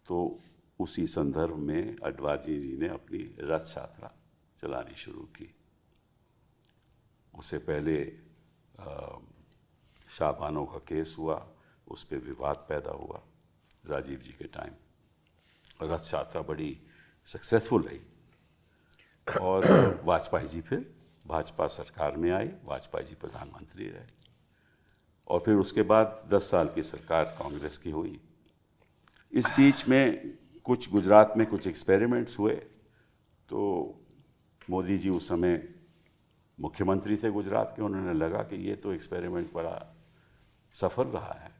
तो उसी संदर्भ में अडवाणी जी ने अपनी रथ यात्रा चलानी शुरू की। उससे पहले शाहबानो का केस हुआ, उस पर विवाद पैदा हुआ राजीव जी के टाइम, और रथ यात्रा बड़ी सक्सेसफुल रही। और वाजपेयी जी फिर भाजपा सरकार में आई, वाजपेयी जी प्रधानमंत्री रहे, और फिर उसके बाद 10 साल की सरकार कांग्रेस की हुई। इस बीच में कुछ गुजरात में कुछ एक्सपेरिमेंट्स हुए, तो मोदी जी उस समय मुख्यमंत्री थे गुजरात के, उन्होंने लगा कि ये तो एक्सपेरिमेंट बड़ा सफल रहा है।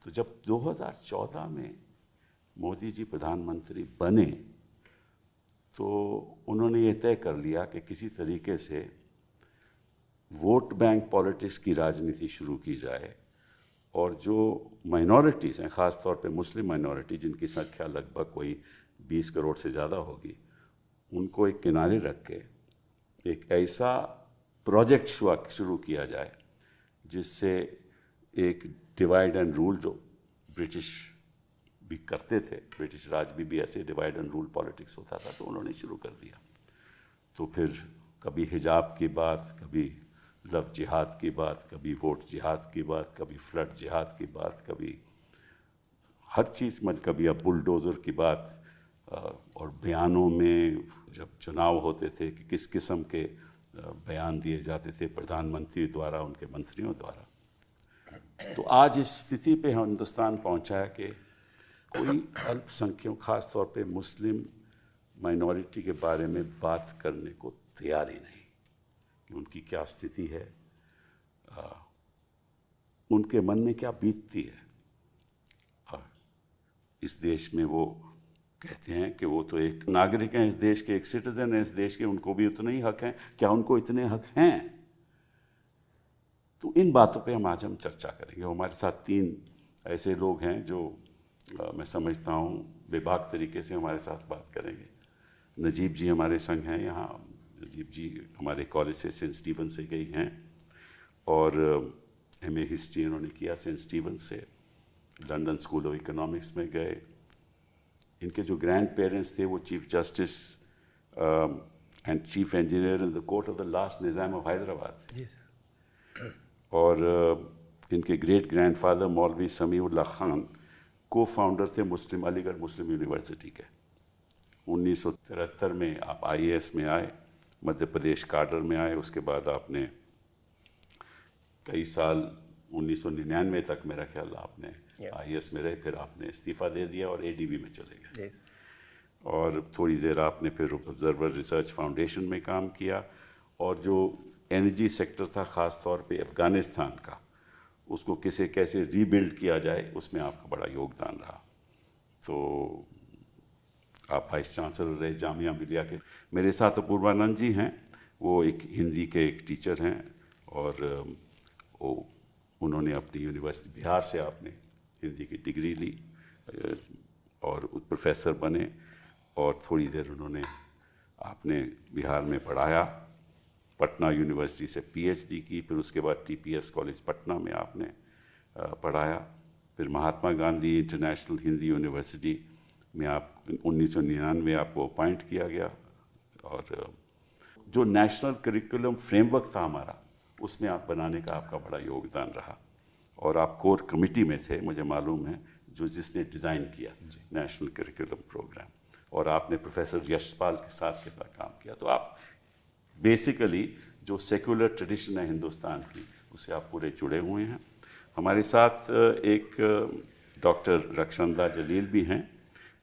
तो जब 2014 में मोदी जी प्रधानमंत्री बने तो उन्होंने ये तय कर लिया कि किसी तरीके से वोट बैंक पॉलिटिक्स की राजनीति शुरू की जाए, और जो माइनॉरिटीज़ हैं, ख़ास तौर पे मुस्लिम माइनॉरिटी जिनकी संख्या लगभग कोई 20 करोड़ से ज़्यादा होगी, उनको एक किनारे रख के एक ऐसा प्रोजेक्ट शुरू किया जाए जिससे एक डिवाइड एंड रूल, जो ब्रिटिश भी करते थे, ब्रिटिश राज भी ऐसे डिवाइड एंड रूल पॉलिटिक्स होता था, तो उन्होंने शुरू कर दिया। तो फिर कभी हिजाब की बात, कभी लव जिहाद की बात, कभी वोट जिहाद की बात, कभी फ्लड जिहाद की बात, कभी हर चीज़ में, कभी अब बुलडोज़र की बात, और बयानों में जब चुनाव होते थे कि किस किस्म के बयान दिए जाते थे प्रधानमंत्री द्वारा, उनके मंत्रियों द्वारा। तो आज इस स्थिति पे हिंदुस्तान पहुंचा है कि कोई अल्पसंख्यक, खास तौर पे मुस्लिम माइनॉरिटी के बारे में बात करने को तैयार ही नहीं कि उनकी क्या स्थिति है, उनके मन में क्या बीतती है। इस देश में वो कहते हैं कि वो तो एक नागरिक हैं इस देश के, एक सिटीजन हैं इस देश के, उनको भी उतने ही हक हैं। क्या उनको इतने हक हैं? तो इन बातों पे आज हम चर्चा करेंगे। हमारे साथ 3 ऐसे लोग हैं जो मैं समझता हूँ बेबाक तरीके से हमारे साथ बात करेंगे। नजीब जी हमारे संग हैं यहाँ। नजीब जी हमारे कॉलेज से सेंट स्टीवन से गई हैं, और MA हिस्ट्री इन्होंने किया सेंट स्टीवन से, लंदन स्कूल ऑफ इकोनॉमिक्स में गए। इनके जो ग्रैंड पेरेंट्स थे वो chief justice and chief engineer in the court of the last Nizam of Hyderabad. और इनके ग्रेट ग्रैंडफादर मौलवी समीउल्लाह खान को फाउंडर थे अलीगढ़ मुस्लिम यूनिवर्सिटी के। 1973 में आप IAS में आए, मध्य प्रदेश काडर में आए। उसके बाद आपने कई साल 1999 तक मेरा ख्याल आपने IAS में रहे, फिर आपने इस्तीफ़ा दे दिया और ADB में चले गए। और थोड़ी देर आपने फिर ऑब्जर्वर रिसर्च फाउंडेशन में काम किया, और जो एनर्जी सेक्टर था ख़ास तौर पे अफ़गानिस्तान का, उसको कैसे रीबिल्ड किया जाए, उसमें आपका बड़ा योगदान रहा। तो आप वाइस चांसलर रहे जामिया मिलिया के। मेरे साथ अपूर्वानंद जी हैं, वो एक हिंदी के एक टीचर हैं, और उन्होंने अपनी यूनिवर्सिटी बिहार से आपने हिंदी की डिग्री ली और प्रोफेसर बने, और थोड़ी देर उन्होंने आपने बिहार में पढ़ाया। पटना यूनिवर्सिटी से PhD की, फिर उसके बाद TPS कॉलेज पटना में आपने पढ़ाया। फिर महात्मा गांधी इंटरनेशनल हिंदी यूनिवर्सिटी में आप 1999 आपको अपॉइंट किया गया, और जो नेशनल करिकुलम फ्रेमवर्क था हमारा, उसमें आप बनाने का आपका बड़ा योगदान रहा। और आप कोर कमेटी में थे, मुझे मालूम है, जिसने डिज़ाइन किया नेशनल करिकुलम प्रोग्राम, और आपने प्रोफेसर यशपाल के साथ काम किया। तो आप बेसिकली जो सेकुलर ट्रेडिशन है हिंदुस्तान की, उससे आप पूरे जुड़े हुए हैं। हमारे साथ एक डॉक्टर रक्षंदा जलील भी हैं।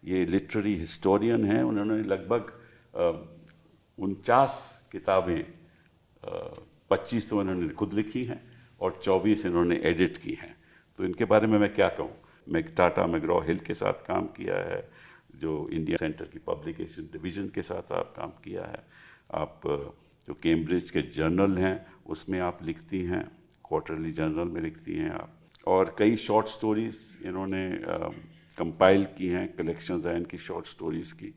ये लिटरेरी हिस्टोरियन हैं। उन्होंने लगभग 49 किताबें, 25 तो उन्होंने खुद लिखी हैं और 24 इन्होंने एडिट की हैं। तो इनके बारे में मैं क्या कहूँ। मैं टाटा मैग्रॉ हिल के साथ काम किया है, जो इंडिया सेंटर की पब्लिकेशन डिवीज़न के साथ आप काम किया है। आप जो कैम्ब्रिज के जर्नल हैं उसमें आप लिखती हैं, क्वार्टरली जर्नल में लिखती हैं आप, और कई शॉर्ट स्टोरीज़ इन्होंने कंपाइल की हैं, कलेक्शंस हैं इनकी शॉर्ट स्टोरीज़ की।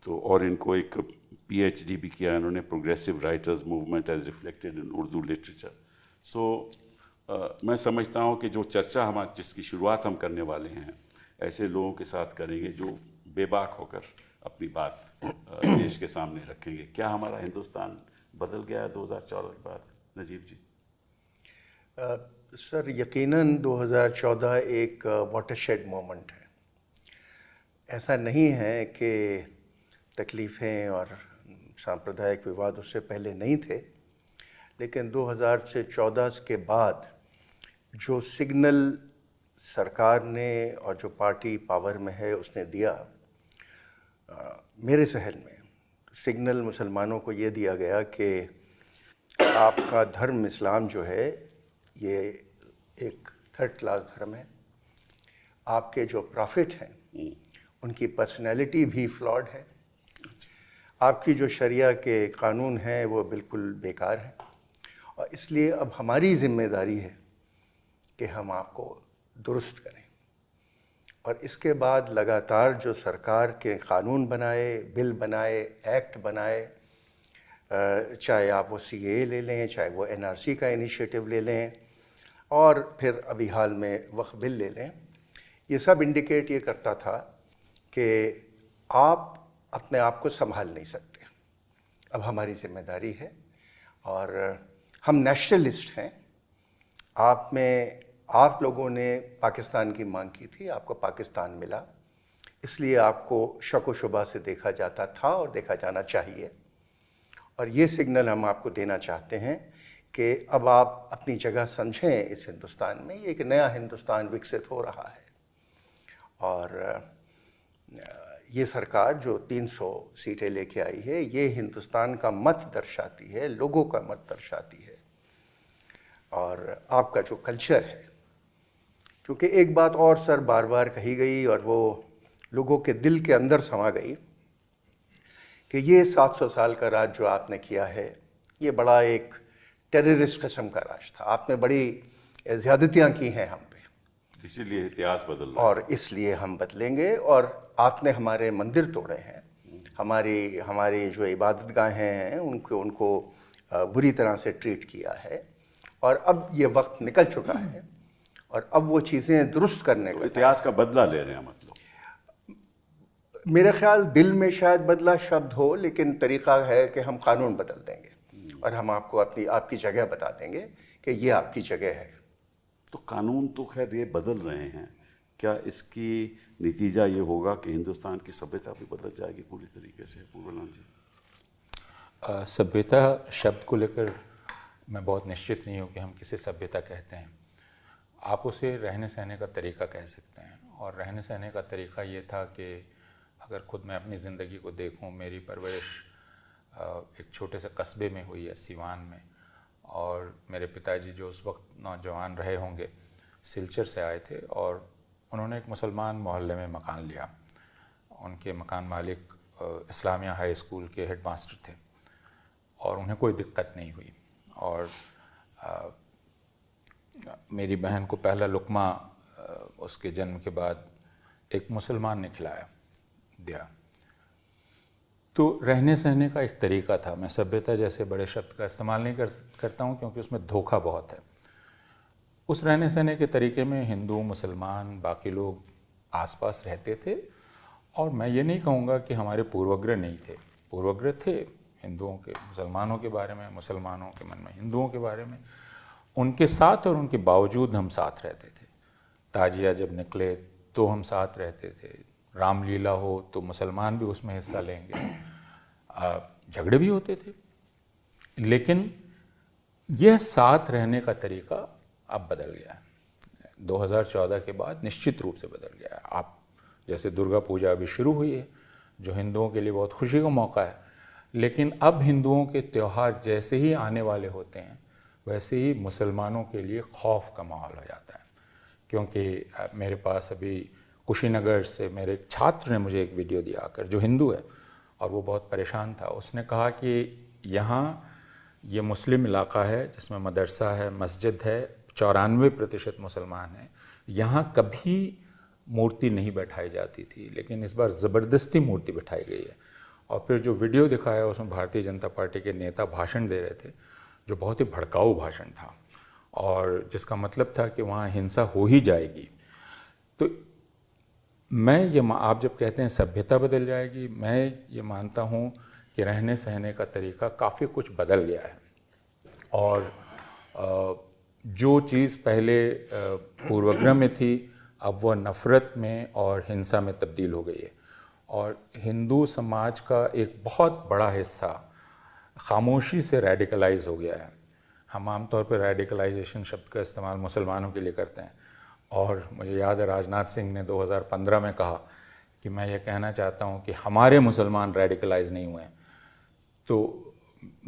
तो और इनको एक PhD भी किया इन्होंने, progressive writers movement as reflected in Urdu literature. So मैं समझता हूँ कि जो चर्चा जिसकी शुरुआत हम करने वाले हैं, ऐसे लोगों के साथ करेंगे जो बेबाक होकर अपनी बात देश के सामने रखेंगे। क्या हमारा हिंदुस्तान बदल गया है 2014 के बाद, नजीब जी? सर, यकीनन 2014 एक वाटरशेड मोमेंट है। ऐसा नहीं है कि तकलीफ़ें और सांप्रदायिक विवाद उससे पहले नहीं थे, लेकिन 2014 के बाद जो सिग्नल सरकार ने और जो पार्टी पावर में है उसने दिया, मेरे जहन में सिग्नल मुसलमानों को ये दिया गया कि आपका धर्म इस्लाम जो है ये एक थर्ड क्लास धर्म है, आपके जो प्रॉफिट हैं उनकी पर्सनैलिटी भी फ्लॉड है, आपकी जो शरिया के कानून हैं वो बिल्कुल बेकार हैं, और इसलिए अब हमारी ज़िम्मेदारी है कि हम आपको दुरुस्त करें। और इसके बाद लगातार जो सरकार के कानून बनाए, बिल बनाए, एक्ट बनाए, चाहे आप वो CAA ले लें, चाहे वो NRC का इनिशिएटिव ले लें, और फिर अभी हाल में वक्फ बिल ले लें, ये सब इंडिकेट ये करता था कि आप अपने आप को संभाल नहीं सकते। अब हमारी जिम्मेदारी है, और हम नेशनलिस्ट हैं। आप लोगों ने पाकिस्तान की मांग की थी, आपको पाकिस्तान मिला, इसलिए आपको शक व शुबा से देखा जाता था और देखा जाना चाहिए। और ये सिग्नल हम आपको देना चाहते हैं कि अब आप अपनी जगह समझें इस हिंदुस्तान में। एक नया हिंदुस्तान विकसित हो रहा है, और ये सरकार जो 300 सीटें लेके आई है, ये हिंदुस्तान का मत दर्शाती है, लोगों का मत दर्शाती है, और आपका जो कल्चर है। क्योंकि एक बात और सर बार बार कही गई और वो लोगों के दिल के अंदर समा गई कि ये 700 साल का राज जो आपने किया है, ये बड़ा एक टेररिस्ट किस्म का राज था, आपने बड़ी ज़्यादतियाँ की हैं हम पे, इसीलिए इतिहास बदल रहा है। और इसलिए हम बदलेंगे। और आपने हमारे मंदिर तोड़े हैं, हमारी जो इबादतगाहें हैं उनको बुरी तरह से ट्रीट किया है, और अब ये वक्त निकल चुका है, और अब वो चीज़ें दुरुस्त करने तो इतिहास का बदला ले रहे हैं मतलब? मेरे ख्याल दिल में शायद बदला शब्द हो, लेकिन तरीक़ा है कि हम कानून बदल देंगे और हम आपको आपकी जगह बता देंगे कि ये आपकी जगह है। तो कानून तो खैर ये बदल रहे हैं, क्या इसकी नतीजा ये होगा कि हिंदुस्तान की सभ्यता भी बदल जाएगी पूरी तरीके से? पूर्वलाल जी। सभ्यता शब्द को लेकर मैं बहुत निश्चित नहीं हूँ कि हम किसे सभ्यता कहते हैं। आप उसे रहने सहने का तरीका कह सकते हैं, और रहने सहने का तरीका ये था कि अगर खुद मैं अपनी ज़िंदगी को देखूं, मेरी परवरिश एक छोटे से कस्बे में हुई है, सीवान में, और मेरे पिताजी जो उस वक्त नौजवान रहे होंगे, सिलचर से आए थे, और उन्होंने एक मुसलमान मोहल्ले में मकान लिया। उनके मकान मालिक इस्लामिया हाई स्कूल के हेड मास्टर थे, और उन्हें कोई दिक्कत नहीं हुई। और मेरी बहन को पहला लुक़मा उसके जन्म के बाद एक मुसलमान ने खिलाया दिया। तो रहने सहने का एक तरीका था। मैं सभ्यता जैसे बड़े शब्द का इस्तेमाल नहीं करता हूँ, क्योंकि उसमें धोखा बहुत है। उस रहने सहने के तरीके में हिंदू, मुसलमान, बाकी लोग आसपास रहते थे, और मैं ये नहीं कहूँगा कि हमारे पूर्वग्रह नहीं थे, पूर्वग्रह थे हिंदुओं के मुसलमानों के बारे में, मुसलमानों के मन में हिंदुओं के बारे में। उनके साथ और उनके बावजूद हम साथ रहते थे। ताजिया जब निकले तो हम साथ रहते थे, रामलीला हो तो मुसलमान भी उसमें हिस्सा लेंगे, झगड़े भी होते थे, लेकिन यह साथ रहने का तरीका अब बदल गया है। 2014 के बाद निश्चित रूप से बदल गया है। आप जैसे दुर्गा पूजा अभी शुरू हुई है, जो हिंदुओं के लिए बहुत खुशी का मौका है, लेकिन अब हिंदुओं के त्यौहार जैसे ही आने वाले होते हैं, वैसे ही मुसलमानों के लिए खौफ का माहौल हो जाता है। क्योंकि मेरे पास अभी कुशीनगर से मेरे एक छात्र ने मुझे एक वीडियो दिया आकर, जो हिंदू है, और वो बहुत परेशान था। उसने कहा कि यहाँ ये मुस्लिम इलाका है जिसमें मदरसा है, मस्जिद है, 94% मुसलमान हैं, यहाँ कभी मूर्ति नहीं बैठाई जाती थी, लेकिन इस बार ज़बरदस्ती मूर्ति बैठाई गई है। और फिर जो वीडियो दिखाया उसमें भारतीय जनता पार्टी के नेता भाषण दे रहे थे, जो बहुत ही भड़काऊ भाषण था, और जिसका मतलब था कि वहाँ हिंसा हो ही जाएगी। तो आप जब कहते हैं सभ्यता बदल जाएगी, मैं ये मानता हूँ कि रहने सहने का तरीका काफ़ी कुछ बदल गया है। और जो चीज़ पहले पूर्वाग्रह में थी, अब वह नफ़रत में और हिंसा में तब्दील हो गई है। और हिंदू समाज का एक बहुत बड़ा हिस्सा खामोशी से रेडिकलाइज हो गया है। हम आमतौर पर रेडिकलाइजेशन शब्द का इस्तेमाल मुसलमानों के लिए करते हैं, और मुझे याद है राजनाथ सिंह ने 2015 में कहा कि मैं ये कहना चाहता हूँ कि हमारे मुसलमान रेडिकलाइज नहीं हुए हैं। तो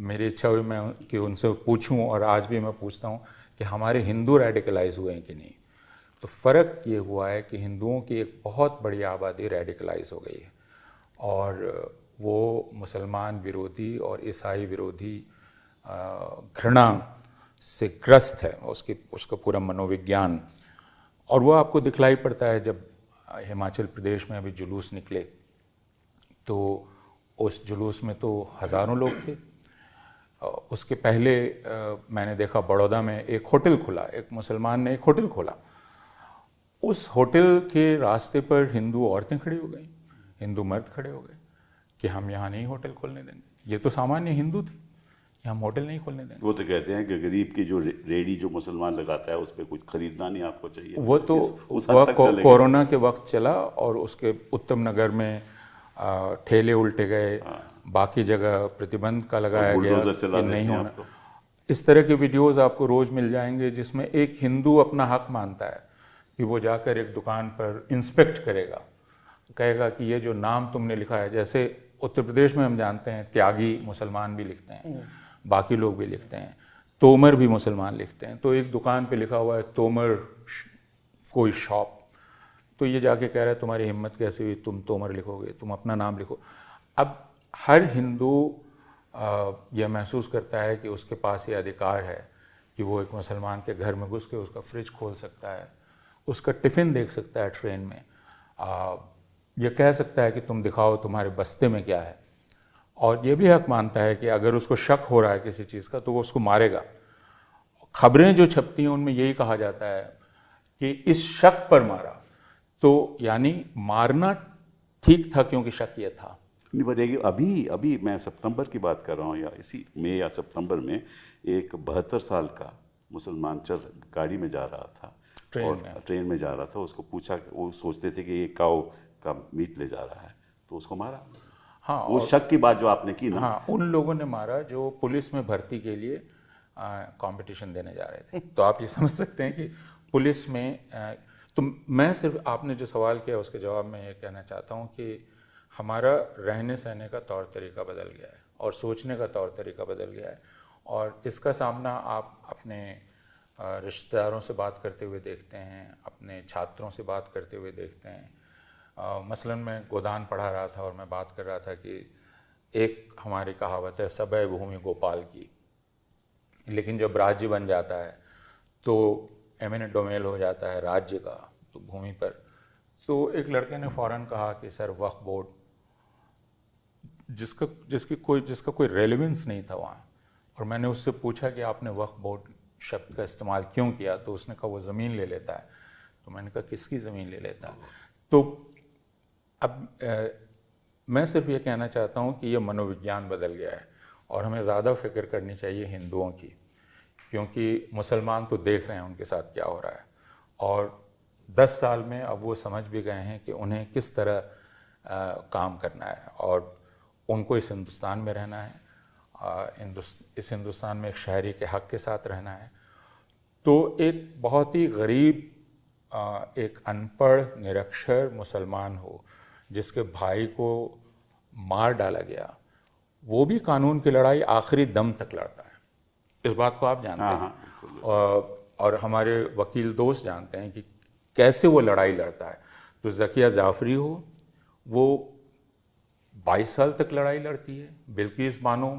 मेरी इच्छा हुई मैं कि उनसे पूछूं, और आज भी मैं पूछता हूँ कि हमारे हिंदू रेडिकलाइज हुए हैं कि नहीं। तो फ़र्क ये हुआ है कि हिंदुओं की एक बहुत बड़ी आबादी रेडिकलाइज हो गई है, और वो मुसलमान विरोधी और ईसाई विरोधी घृणा से ग्रस्त है, उसका पूरा मनोविज्ञान। और वो आपको दिखलाई पड़ता है जब हिमाचल प्रदेश में अभी जुलूस निकले, तो उस जुलूस में तो हज़ारों लोग थे। उसके पहले मैंने देखा बड़ौदा में एक होटल खुला, एक मुसलमान ने एक होटल खोला। उस होटल के रास्ते पर हिंदू औरतें खड़ी हो गई, हिंदू मर्द खड़े हो गए कि हम यहाँ नहीं होटल खोलने देंगे। ये तो सामान्य हिंदू थे कि हम होटल नहीं खोलने देंगे। वो तो कहते हैं कि गरीब की जो रेडी जो मुसलमान लगाता है उस पर कुछ खरीदना नहीं आपको चाहिए। वो तो कोरोना के वक्त चला, और उसके उत्तम नगर में ठेले उल्टे गए, बाकी जगह प्रतिबंध का लगाया गया कि नहीं होना। इस तरह के वीडियोस आपको रोज़ मिल जाएंगे जिसमें एक हिंदू अपना हक मानता है कि वो जाकर एक दुकान पर इंस्पेक्ट करेगा, कहेगा कि ये जो नाम तुमने लिखा है, जैसे उत्तर प्रदेश में हम जानते हैं त्यागी मुसलमान भी लिखते हैं, बाकी लोग भी लिखते हैं, तोमर भी मुसलमान लिखते हैं। तो एक दुकान पे लिखा हुआ है तोमर कोई शॉप, तो ये जाके कह रहा है तुम्हारी हिम्मत कैसे हुई, तुम तोमर लिखोगे, तुम अपना नाम लिखो। अब हर हिंदू यह महसूस करता है कि उसके पास ये अधिकार है कि वो एक मुसलमान के घर में घुस के उसका फ्रिज खोल सकता है, उसका टिफ़िन देख सकता है ट्रेन में, ये कह सकता है कि तुम दिखाओ तुम्हारे बस्ते में क्या है, और ये भी हक मानता है कि अगर उसको शक हो रहा है किसी चीज़ का तो वो उसको मारेगा। खबरें जो छपती हैं उनमें यही कहा जाता है कि इस शक पर मारा, तो यानी मारना ठीक था क्योंकि शक ये था। नहीं बढ़ेगी। अभी मैं सितंबर की बात कर रहा हूँ, या इसी मई या सितंबर में एक 72 साल का मुसलमान गाड़ी में जा रहा था, ट्रेन में जा रहा था। उसको पूछा, वो सोचते थे कि ये काऊ का मीट ले जा रहा है, तो उसको मारा। हाँ, वो शक की बात जो आपने की ना, हाँ, उन लोगों ने मारा जो पुलिस में भर्ती के लिए कंपटीशन देने जा रहे थे। तो आप ये समझ सकते हैं कि पुलिस में तो मैं सिर्फ आपने जो सवाल किया उसके जवाब में ये कहना चाहता हूँ कि हमारा रहने सहने का तौर तरीका बदल गया है और सोचने का तौर तरीका बदल गया है, और इसका सामना आप अपने रिश्तेदारों से बात करते हुए देखते हैं, अपने छात्रों से बात करते हुए देखते हैं। मसलन मैं गोदान पढ़ा रहा था और मैं बात कर रहा था कि एक हमारी कहावत है सबय भूमि गोपाल की, लेकिन जब राज्य बन जाता है तो एमिनेंट डोमेन हो जाता है राज्य का, तो भूमि पर। तो एक लड़के ने फ़ौरन कहा कि सर वक्फ बोर्ड, जिसका कोई रेलेवेंस नहीं था वहाँ, और मैंने उससे पूछा कि आपने वक्फ बोर्ड शब्द का इस्तेमाल क्यों किया, तो उसने कहा वो ज़मीन ले लेता है। तो मैंने कहा किसकी ज़मीन ले लेता है? तो अब मैं सिर्फ ये कहना चाहता हूँ कि ये मनोविज्ञान बदल गया है और हमें ज़्यादा फिक्र करनी चाहिए हिंदुओं की, क्योंकि मुसलमान तो देख रहे हैं उनके साथ क्या हो रहा है, और 10 साल में अब वो समझ भी गए हैं कि उन्हें किस तरह काम करना है, और उनको इस हिंदुस्तान में रहना है, इस हिंदुस्तान में एक शहरी के हक़ के साथ रहना है। तो एक बहुत ही गरीब, एक अनपढ़ निरक्षर मुसलमान हो जिसके भाई को मार डाला गया, वो भी कानून की लड़ाई आखिरी दम तक लड़ता है। इस बात को आप जानते हैं, और हमारे वकील दोस्त जानते हैं कि कैसे वो लड़ाई लड़ता है। तो ज़किया जाफ़री हो, वो 22 साल तक लड़ाई लड़ती है, बिल्किस बानो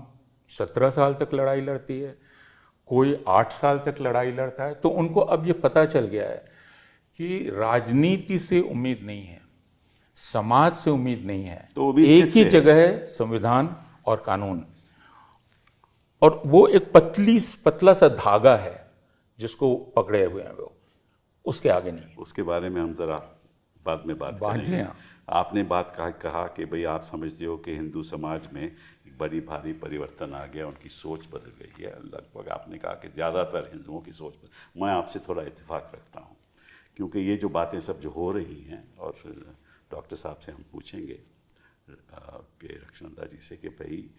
17 साल तक लड़ाई लड़ती है, कोई 8 साल तक लड़ाई लड़ता है। तो उनको अब ये पता चल गया है कि राजनीति से उम्मीद नहीं है, समाज से उम्मीद नहीं है, तो एक ही जगह है संविधान और कानून, और वो एक पतला सा धागा है जिसको पकड़े हुए हैं वो, उसके आगे नहीं। उसके बारे में हम ज़रा बाद में बात जी करेंगे। हाँ। आपने बात कहा कि भाई आप समझते हो कि हिंदू समाज में एक बड़ी भारी परिवर्तन आ गया, उनकी सोच बदल गई है। लगभग आपने कहा कि ज़्यादातर हिंदुओं की सोच बदल। मैं आपसे थोड़ा इत्तेफाक रखता हूँ, क्योंकि ये जो बातें सब जो हो रही हैं, और डॉक्टर साहब से हम पूछेंगे कि रक्षानंदा जी से कि भाई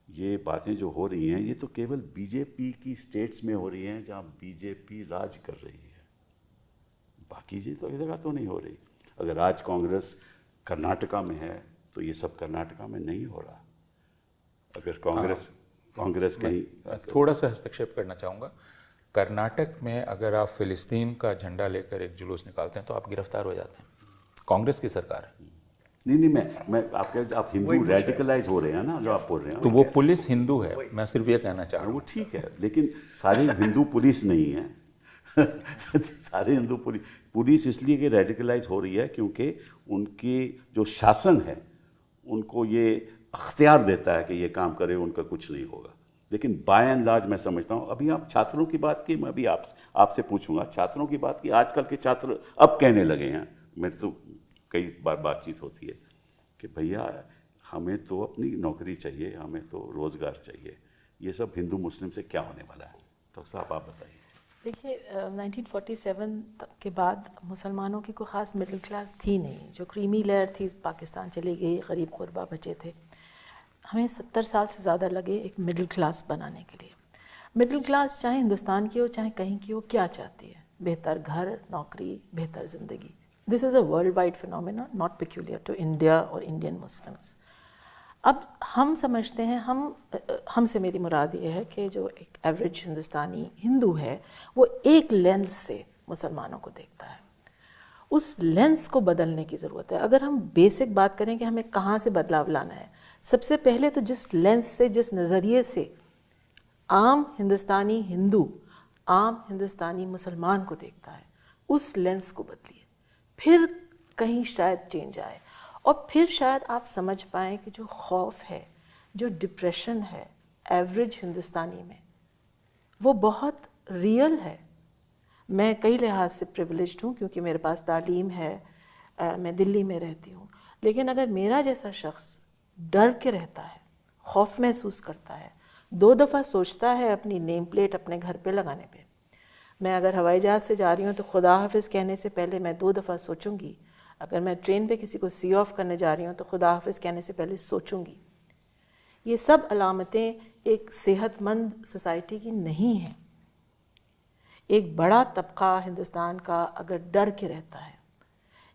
ये बातें जो हो रही हैं ये तो केवल बीजेपी की स्टेट्स में हो रही हैं जहाँ बीजेपी राज कर रही है, बाकी जी तो जगह तो नहीं हो रही। अगर आज कांग्रेस कर्नाटका में है तो ये सब कर्नाटका में नहीं हो रहा। अगर कांग्रेस कहीं, थोड़ा सा हस्तक्षेप करना चाहूँगा। कर्नाटक में अगर आप फिलिस्तीन का झंडा लेकर एक जुलूस निकालते हैं तो आप गिरफ्तार हो जाते हैं, कांग्रेस की सरकार है। नहीं, मैं आप हिंदू रेडिकलाइज हो रहे हैं ना, जो आप बोल रहे हैं, तो वो पुलिस हिंदू है, मैं सिर्फ ये कहना चाह रहा हूँ। वो ठीक है, लेकिन सारे हिंदू पुलिस नहीं है। सारे हिंदू पुलिस इसलिए कि रेडिकलाइज हो रही है क्योंकि उनके जो शासन है उनको ये अख्तियार देता है कि ये काम करे, उनका कुछ नहीं होगा। लेकिन बाय एंड लार्ज मैं समझता हूँ, अभी आप छात्रों की बात की, मैं भी आपसे पूछूंगा, छात्रों की बात की, आजकल के छात्र अब कहने लगे हैं, मेरे तो कई बार बातचीत होती है कि भैया हमें तो अपनी नौकरी चाहिए, हमें तो रोज़गार चाहिए, ये सब हिंदू मुस्लिम से क्या होने वाला है? तो साहब आप बताइए। देखिए 1947 के बाद मुसलमानों की कोई ख़ास मिडिल क्लास थी नहीं। जो क्रीमी लेयर थी पाकिस्तान चली गई, गरीब गुरबा बचे थे। हमें 70 साल से ज़्यादा लगे एक मिडिल क्लास बनाने के लिए। मिडिल क्लास चाहे हिंदुस्तान की हो चाहे कहीं की हो, क्या चाहती है? बेहतर घर, नौकरी, बेहतर ज़िंदगी। This is a world wide phenomena, not peculiar to India और इंडियन मुस्लिम्स। अब हम समझते हैं, हमसे मेरी मुराद ये है कि जो एक एवरेज हिंदुस्तानी हिंदू है वो एक लेंस से मुसलमानों को देखता है। उस लेंस को बदलने की ज़रूरत है। अगर हम बेसिक बात करें कि हमें कहाँ से बदलाव लाना है, सबसे पहले तो जिस लेंस से, जिस नज़रिए से आम हिंदुस्तानी हिंदू आम हिंदुस्तानी मुसलमान को देखता है, उस लेंस को बदलिए, फिर कहीं शायद चेंज आए। और फिर शायद आप समझ पाएँ कि जो खौफ है, जो डिप्रेशन है एवरेज हिंदुस्तानी में, वो बहुत रियल है। मैं कई लिहाज से प्रिविलेज्ड हूँ क्योंकि मेरे पास तालीम है, मैं दिल्ली में रहती हूँ। लेकिन अगर मेरा जैसा शख्स डर के रहता है, खौफ महसूस करता है, 2 दफ़ा सोचता है अपनी नेम प्लेट अपने घर पे लगाने पे। मैं अगर हवाई जहाज़ से जा रही हूँ तो खुदा हाफिज़ कहने से पहले मैं 2 दफ़ा सोचूंगी। अगर मैं ट्रेन पे किसी को सी ऑफ करने जा रही हूँ तो खुदा हाफिज़ कहने से पहले सोचूंगी। ये सब अलामतें एक सेहतमंद सोसाइटी की नहीं हैं। एक बड़ा तबका हिंदुस्तान का अगर डर के रहता है,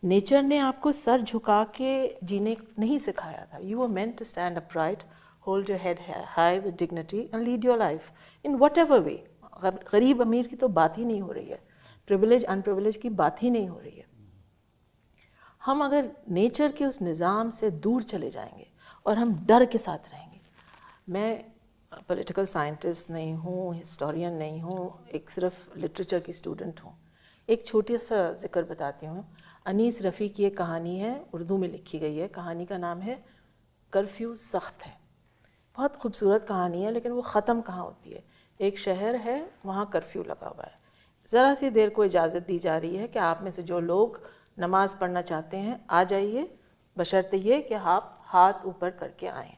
नेचर ने आपको सर झुका के जीने नहीं सिखाया था। You were meant to stand upright, hold your head high with dignity and lead your life in whatever way. गरीब अमीर की तो बात ही नहीं हो रही है, प्रिविलेज अनप्रिविलेज की बात ही नहीं हो रही है। हम अगर नेचर के उस निज़ाम से दूर चले जाएंगे और हम डर के साथ रहेंगे। मैं पॉलिटिकल साइंटिस्ट नहीं हूँ, हिस्टोरियन नहीं हूँ, एक सिर्फ लिटरेचर की स्टूडेंट हूँ। एक छोटी सा जिक्र बताती हूँ। अनीस रफ़ी की एक कहानी है, उर्दू में लिखी गई है। कहानी का नाम है कर्फ्यू सख्त है। बहुत खूबसूरत कहानी है, लेकिन वो ख़त्म कहाँ होती है? एक शहर है, वहाँ कर्फ्यू लगा हुआ है। ज़रा सी देर को इजाज़त दी जा रही है कि आप में से जो लोग नमाज़ पढ़ना चाहते हैं आ जाइए, बशर्ते ये कि आप हाथ ऊपर करके आएँ।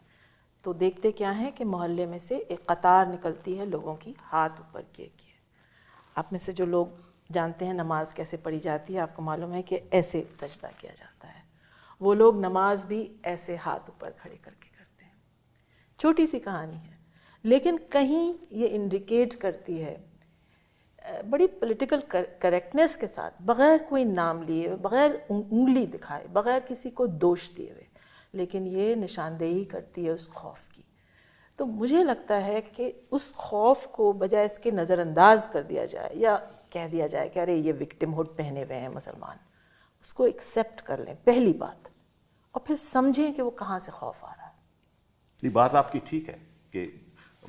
तो देखते क्या है कि मोहल्ले में से एक कतार निकलती है लोगों की, हाथ ऊपर किए किए। आप में से जो लोग जानते हैं नमाज कैसे पढ़ी जाती है, आपको मालूम है कि ऐसे सजदा किया जाता है। वो लोग नमाज भी ऐसे हाथ ऊपर खड़े करके करते हैं। छोटी सी कहानी है, लेकिन कहीं ये इंडिकेट करती है बड़ी पॉलिटिकल करेक्टनेस के साथ, बग़ैर कोई नाम लिए, बग़ैर उंगली दिखाए, बग़ैर किसी को दोष दिए हुए, लेकिन ये निशानदेही करती है उस खौफ की। तो मुझे लगता है कि उस खौफ को बजाय इसके नज़रअंदाज कर दिया जाए या कह दिया जाए कि अरे ये विक्टिमहुड पहने हुए हैं मुसलमान, उसको एक्सेप्ट कर लें पहली बात, और फिर समझें कि वो कहाँ से खौफ आ रहा है। ये बात आपकी ठीक है कि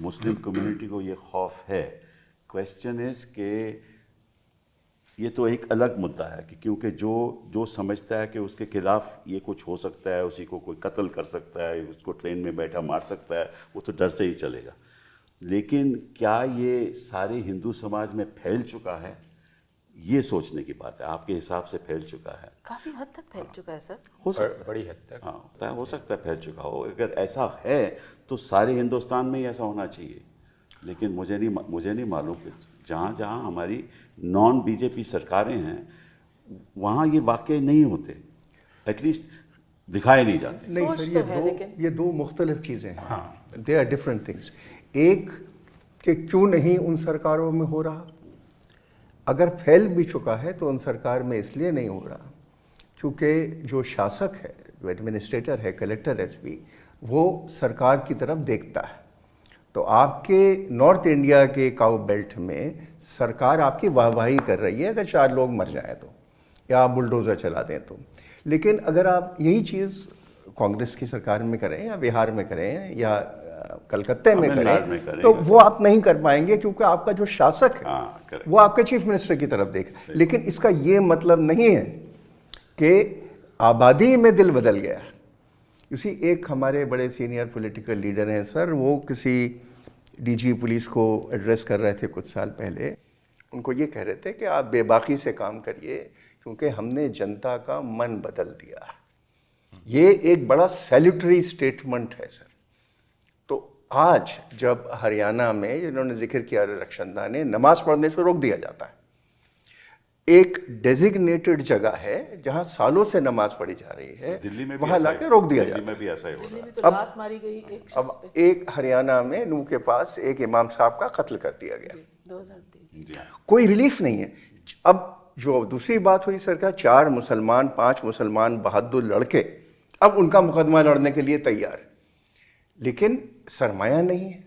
मुस्लिम कम्युनिटी को ये खौफ है। क्वेश्चन इज़ कि ये तो एक अलग मुद्दा है कि क्योंकि जो समझता है कि उसके खिलाफ ये कुछ हो सकता है, उसी को कोई कत्ल कर सकता है, उसको ट्रेन में बैठा मार सकता है, वो तो डर से ही चलेगा। लेकिन क्या ये सारे हिंदू समाज में फैल चुका है? ये सोचने की बात है। आपके हिसाब से फैल चुका है, काफ़ी हद तक फैल चुका है सर। हो सकता है, बड़ी हद तक। हाँ हो सकता है फैल चुका हो। अगर ऐसा है तो सारे हिंदुस्तान में ही ऐसा होना चाहिए, लेकिन मुझे नहीं मालूम कि जहाँ जहाँ हमारी नॉन बीजेपी सरकारें हैं वहाँ ये वाक़े नहीं होते, एटलीस्ट दिखाए नहीं जाते। नहीं सोच सर, तो है, लेकिन ये दो मुख्तलिफ चीज़ें हैं। हाँ, दे आर डिफरेंट थिंग्स। एक कि क्यों नहीं उन सरकारों में हो रहा, अगर फैल भी चुका है तो उन सरकार में इसलिए नहीं हो रहा क्योंकि जो शासक है, जो एडमिनिस्ट्रेटर है, कलेक्टर, एसपी, वो सरकार की तरफ देखता है। तो आपके नॉर्थ इंडिया के काउ बेल्ट में सरकार आपकी वाहवाही कर रही है अगर 4 लोग मर जाएं तो, या आप बुलडोज़र चला दें तो। लेकिन अगर आप यही चीज़ कांग्रेस की सरकार में करें या बिहार में करें या कलकत्ते में करें तो वो आप नहीं कर पाएंगे क्योंकि आपका जो शासक है वो आपके चीफ मिनिस्टर की तरफ देख। लेकिन इसका ये मतलब नहीं है कि आबादी में दिल बदल गया। उसी एक हमारे बड़े सीनियर पॉलिटिकल लीडर हैं सर, वो किसी डीजी पुलिस को एड्रेस कर रहे थे कुछ साल पहले। उनको ये कह रहे थे कि आप बेबाकी से काम करिए क्योंकि हमने जनता का मन बदल दिया। ये एक बड़ा सैल्यूटरी स्टेटमेंट है सर। तो आज जब हरियाणा में, इन्होंने जिक्र किया रक्षंदा ने, नमाज पढ़ने से रोक दिया जाता है, एक डेजिग्नेटेड जगह है जहां सालों से नमाज पढ़ी जा रही है, दिल्ली में वहां लाके रोक दिया जाता है। दिल्ली में भी ऐसा ही हो रहा है। तो लात मारी गई एक शख्स पे। एक हरियाणा में नूह के पास एक इमाम साहब का कत्ल कर दिया गया। 2023 कोई रिलीफ नहीं है। अब जो दूसरी बात हुई सरकार, 4 मुसलमान 5 मुसलमान बहादुर लड़के अब उनका मुकदमा लड़ने के लिए तैयार, लेकिन सरमाया नहीं है,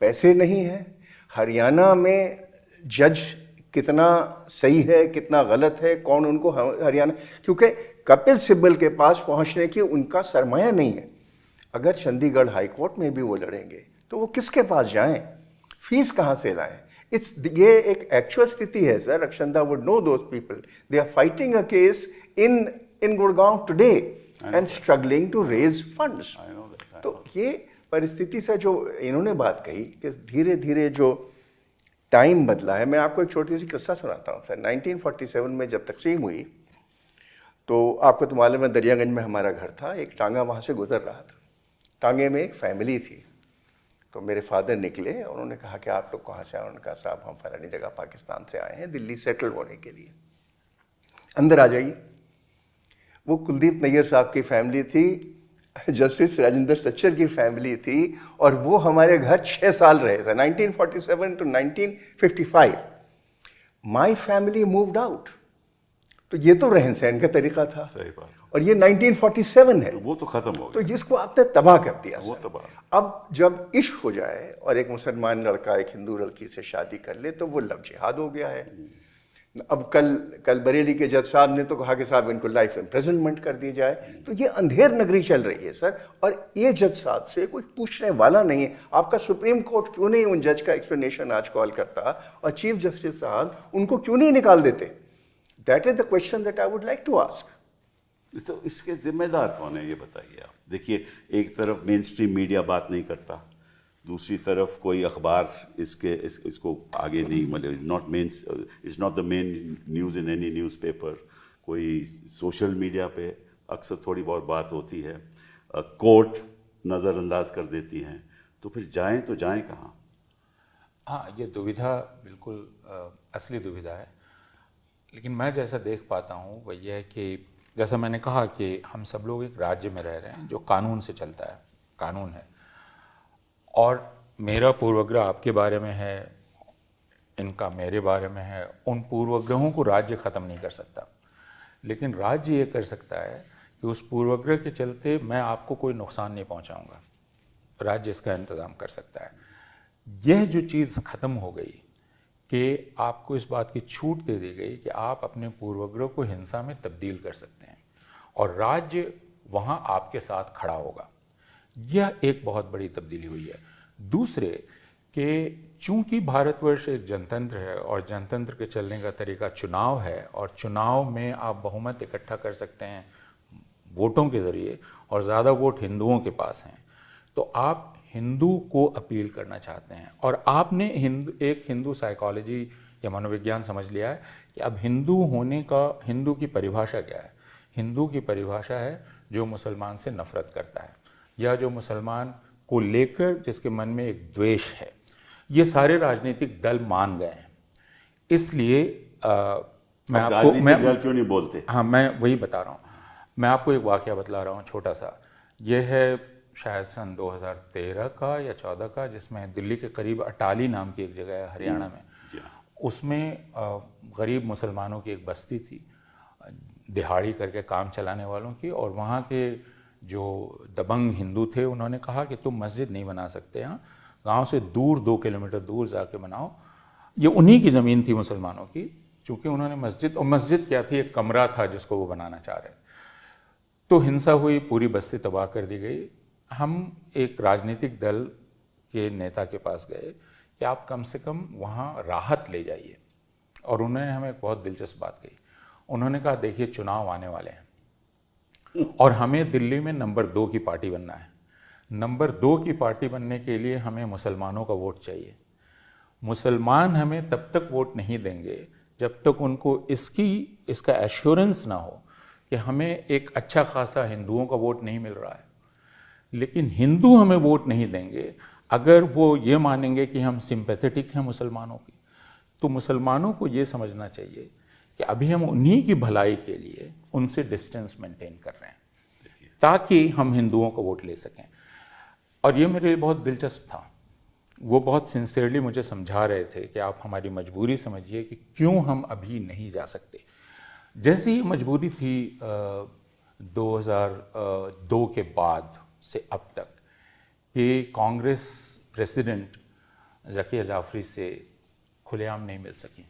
पैसे नहीं है। हरियाणा में जज कितना सही है कितना गलत है, कौन उनको हरियाणा, क्योंकि कपिल सिब्बल के पास पहुंचने की उनका सरमाया नहीं है। अगर चंडीगढ़ हाई कोर्ट में भी वो लड़ेंगे तो वो किसके पास जाएं, फीस कहाँ से लाएं? ये एक एक्चुअल स्थिति है sir. Rakhshanda would know those people, they are fighting a case in Gurgaon today and struggling to raise funds. तो ये परिस्थिति से जो इन्होंने बात कही कि धीरे धीरे जो टाइम बदला है, मैं आपको एक छोटी सी किस्सा सुनाता हूँ सर। 1947 में जब तकसीम हुई तो आपको तो मालूम है दरियागंज में हमारा घर था, एक टांगा वहाँ से गुजर रहा था। टांगे में एक फैमिली थी। तो मेरे फादर निकले, उन्होंने कहा कि आप लोग कहाँ से आए? उन्होंने कहा साहब हम फलानी जगह पाकिस्तान से आए हैं दिल्ली सेटल होने के लिए, अंदर आ जाइए। वो कुलदीप नैयर साहब की फैमिली थी, जस्टिस राजेंद्र सच्चर की फैमिली थी, और वो हमारे घर 6 साल रहे थे, 1947 to 1955। My family moved out. तो ये तो रहन सहन का तरीका था। सही बात। और ये 1947 है, वो तो खत्म हो गया। तो जिसको आपने तबाह कर दिया वो सर। तबाह। अब जब इश्क हो जाए और एक मुसलमान लड़का एक हिंदू लड़की से शादी कर ले तो वो लव जिहाद हो गया है। अब कल बरेली के जज साहब ने तो कहा कि साहब इनको लाइफ इम्प्रिजनमेंट कर दी जाए। तो ये अंधेर नगरी चल रही है सर, और ये जज साहब से कोई पूछने वाला नहीं है। आपका सुप्रीम कोर्ट क्यों नहीं उन जज का एक्सप्लेनेशन आज कॉल करता, और चीफ जस्टिस साहब उनको क्यों नहीं निकाल देते? That is the question that I would like to ask. तो इसके जिम्मेदार कौन है ये बताइए आप। देखिए, एक तरफ मेन स्ट्रीम मीडिया बात नहीं करता, दूसरी तरफ कोई अखबार इसको आगे नहीं, मतलब it's not the main news in any newspaper. कोई सोशल मीडिया पे अक्सर थोड़ी बहुत बात होती है, कोर्ट नज़रअंदाज कर देती हैं, तो फिर जाएं तो जाएं कहाँ? हाँ, ये दुविधा बिल्कुल असली दुविधा है। लेकिन मैं जैसा देख पाता हूँ वह यह है कि जैसा मैंने कहा कि हम सब लोग एक राज्य में रह रहे हैं जो कानून से चलता है, कानून है, और मेरा पूर्वग्रह आपके बारे में है, इनका मेरे बारे में है। उन पूर्वग्रहों को राज्य ख़त्म नहीं कर सकता, लेकिन राज्य ये कर सकता है कि उस पूर्वग्रह के चलते मैं आपको कोई नुकसान नहीं पहुंचाऊंगा। राज्य इसका इंतज़ाम कर सकता है। यह जो चीज़ ख़त्म हो गई कि आपको इस बात की छूट दे दी गई कि आप अपने पूर्वग्रह को हिंसा में तब्दील कर सकते हैं, और राज्य वहाँ आपके साथ खड़ा होगा। यह एक बहुत बड़ी तब्दीली हुई है। दूसरे कि चूंकि भारतवर्ष एक जनतंत्र है और जनतंत्र के चलने का तरीका चुनाव है, और चुनाव में आप बहुमत इकट्ठा कर सकते हैं वोटों के ज़रिए, और ज़्यादा वोट हिंदुओं के पास हैं, तो आप हिंदू को अपील करना चाहते हैं। और आपने एक हिंदू साइकोलॉजी या मनोविज्ञान समझ लिया है कि अब हिंदू होने का, हिंदू की परिभाषा क्या है? हिंदू की परिभाषा है जो मुसलमान से नफरत करता है या जो मुसलमान को लेकर जिसके मन में एक द्वेष है। ये सारे राजनीतिक दल मान गए हैं। इसलिए मैं आपको दल क्यों नहीं बोलते? हाँ, मैं वही बता रहा हूँ। मैं आपको एक वाक़या बतला रहा हूँ छोटा सा। ये है शायद सन 2013 का या 14 का, जिसमें दिल्ली के करीब अटाली नाम की एक जगह है हरियाणा में। उसमें गरीब मुसलमानों की एक बस्ती थी, दिहाड़ी करके काम चलाने वालों की, और वहाँ के जो दबंग हिंदू थे उन्होंने कहा कि तुम मस्जिद नहीं बना सकते यहाँ, गांव से दूर 2 किलोमीटर दूर जाके बनाओ। ये उन्हीं की ज़मीन थी मुसलमानों की, चूँकि उन्होंने मस्जिद, और मस्जिद क्या थी, एक कमरा था जिसको वो बनाना चाह रहे। तो हिंसा हुई, पूरी बस्ती तबाह कर दी गई। हम एक राजनीतिक दल के नेता के पास गए कि आप कम से कम वहाँ राहत ले जाइए, और उन्होंने हमें एक बहुत दिलचस्प बात कही। उन्होंने कहा देखिए चुनाव आने वाले हैं और हमें दिल्ली में नंबर 2 की पार्टी बनना है। नंबर 2 की पार्टी बनने के लिए हमें मुसलमानों का वोट चाहिए। मुसलमान हमें तब तक वोट नहीं देंगे जब तक उनको इसका एश्योरेंस ना हो कि हमें एक अच्छा खासा हिंदुओं का वोट नहीं मिल रहा है। लेकिन हिंदू हमें वोट नहीं देंगे अगर वो ये मानेंगे कि हम सिंपैथेटिक हैं मुसलमानों की। तो मुसलमानों को ये समझना चाहिए कि अभी हम उन्हीं की भलाई के लिए उनसे डिस्टेंस मेंटेन कर रहे हैं ताकि हम हिंदुओं को वोट ले सकें। और ये मेरे लिए बहुत दिलचस्प था। वो बहुत सिंसियरली मुझे समझा रहे थे कि आप हमारी मजबूरी समझिए कि क्यों हम अभी नहीं जा सकते। जैसे ही मजबूरी थी 2002 के बाद से अब तक कि कांग्रेस प्रेसिडेंट ज़किया जाफरी से खुलेआम नहीं मिल सकी।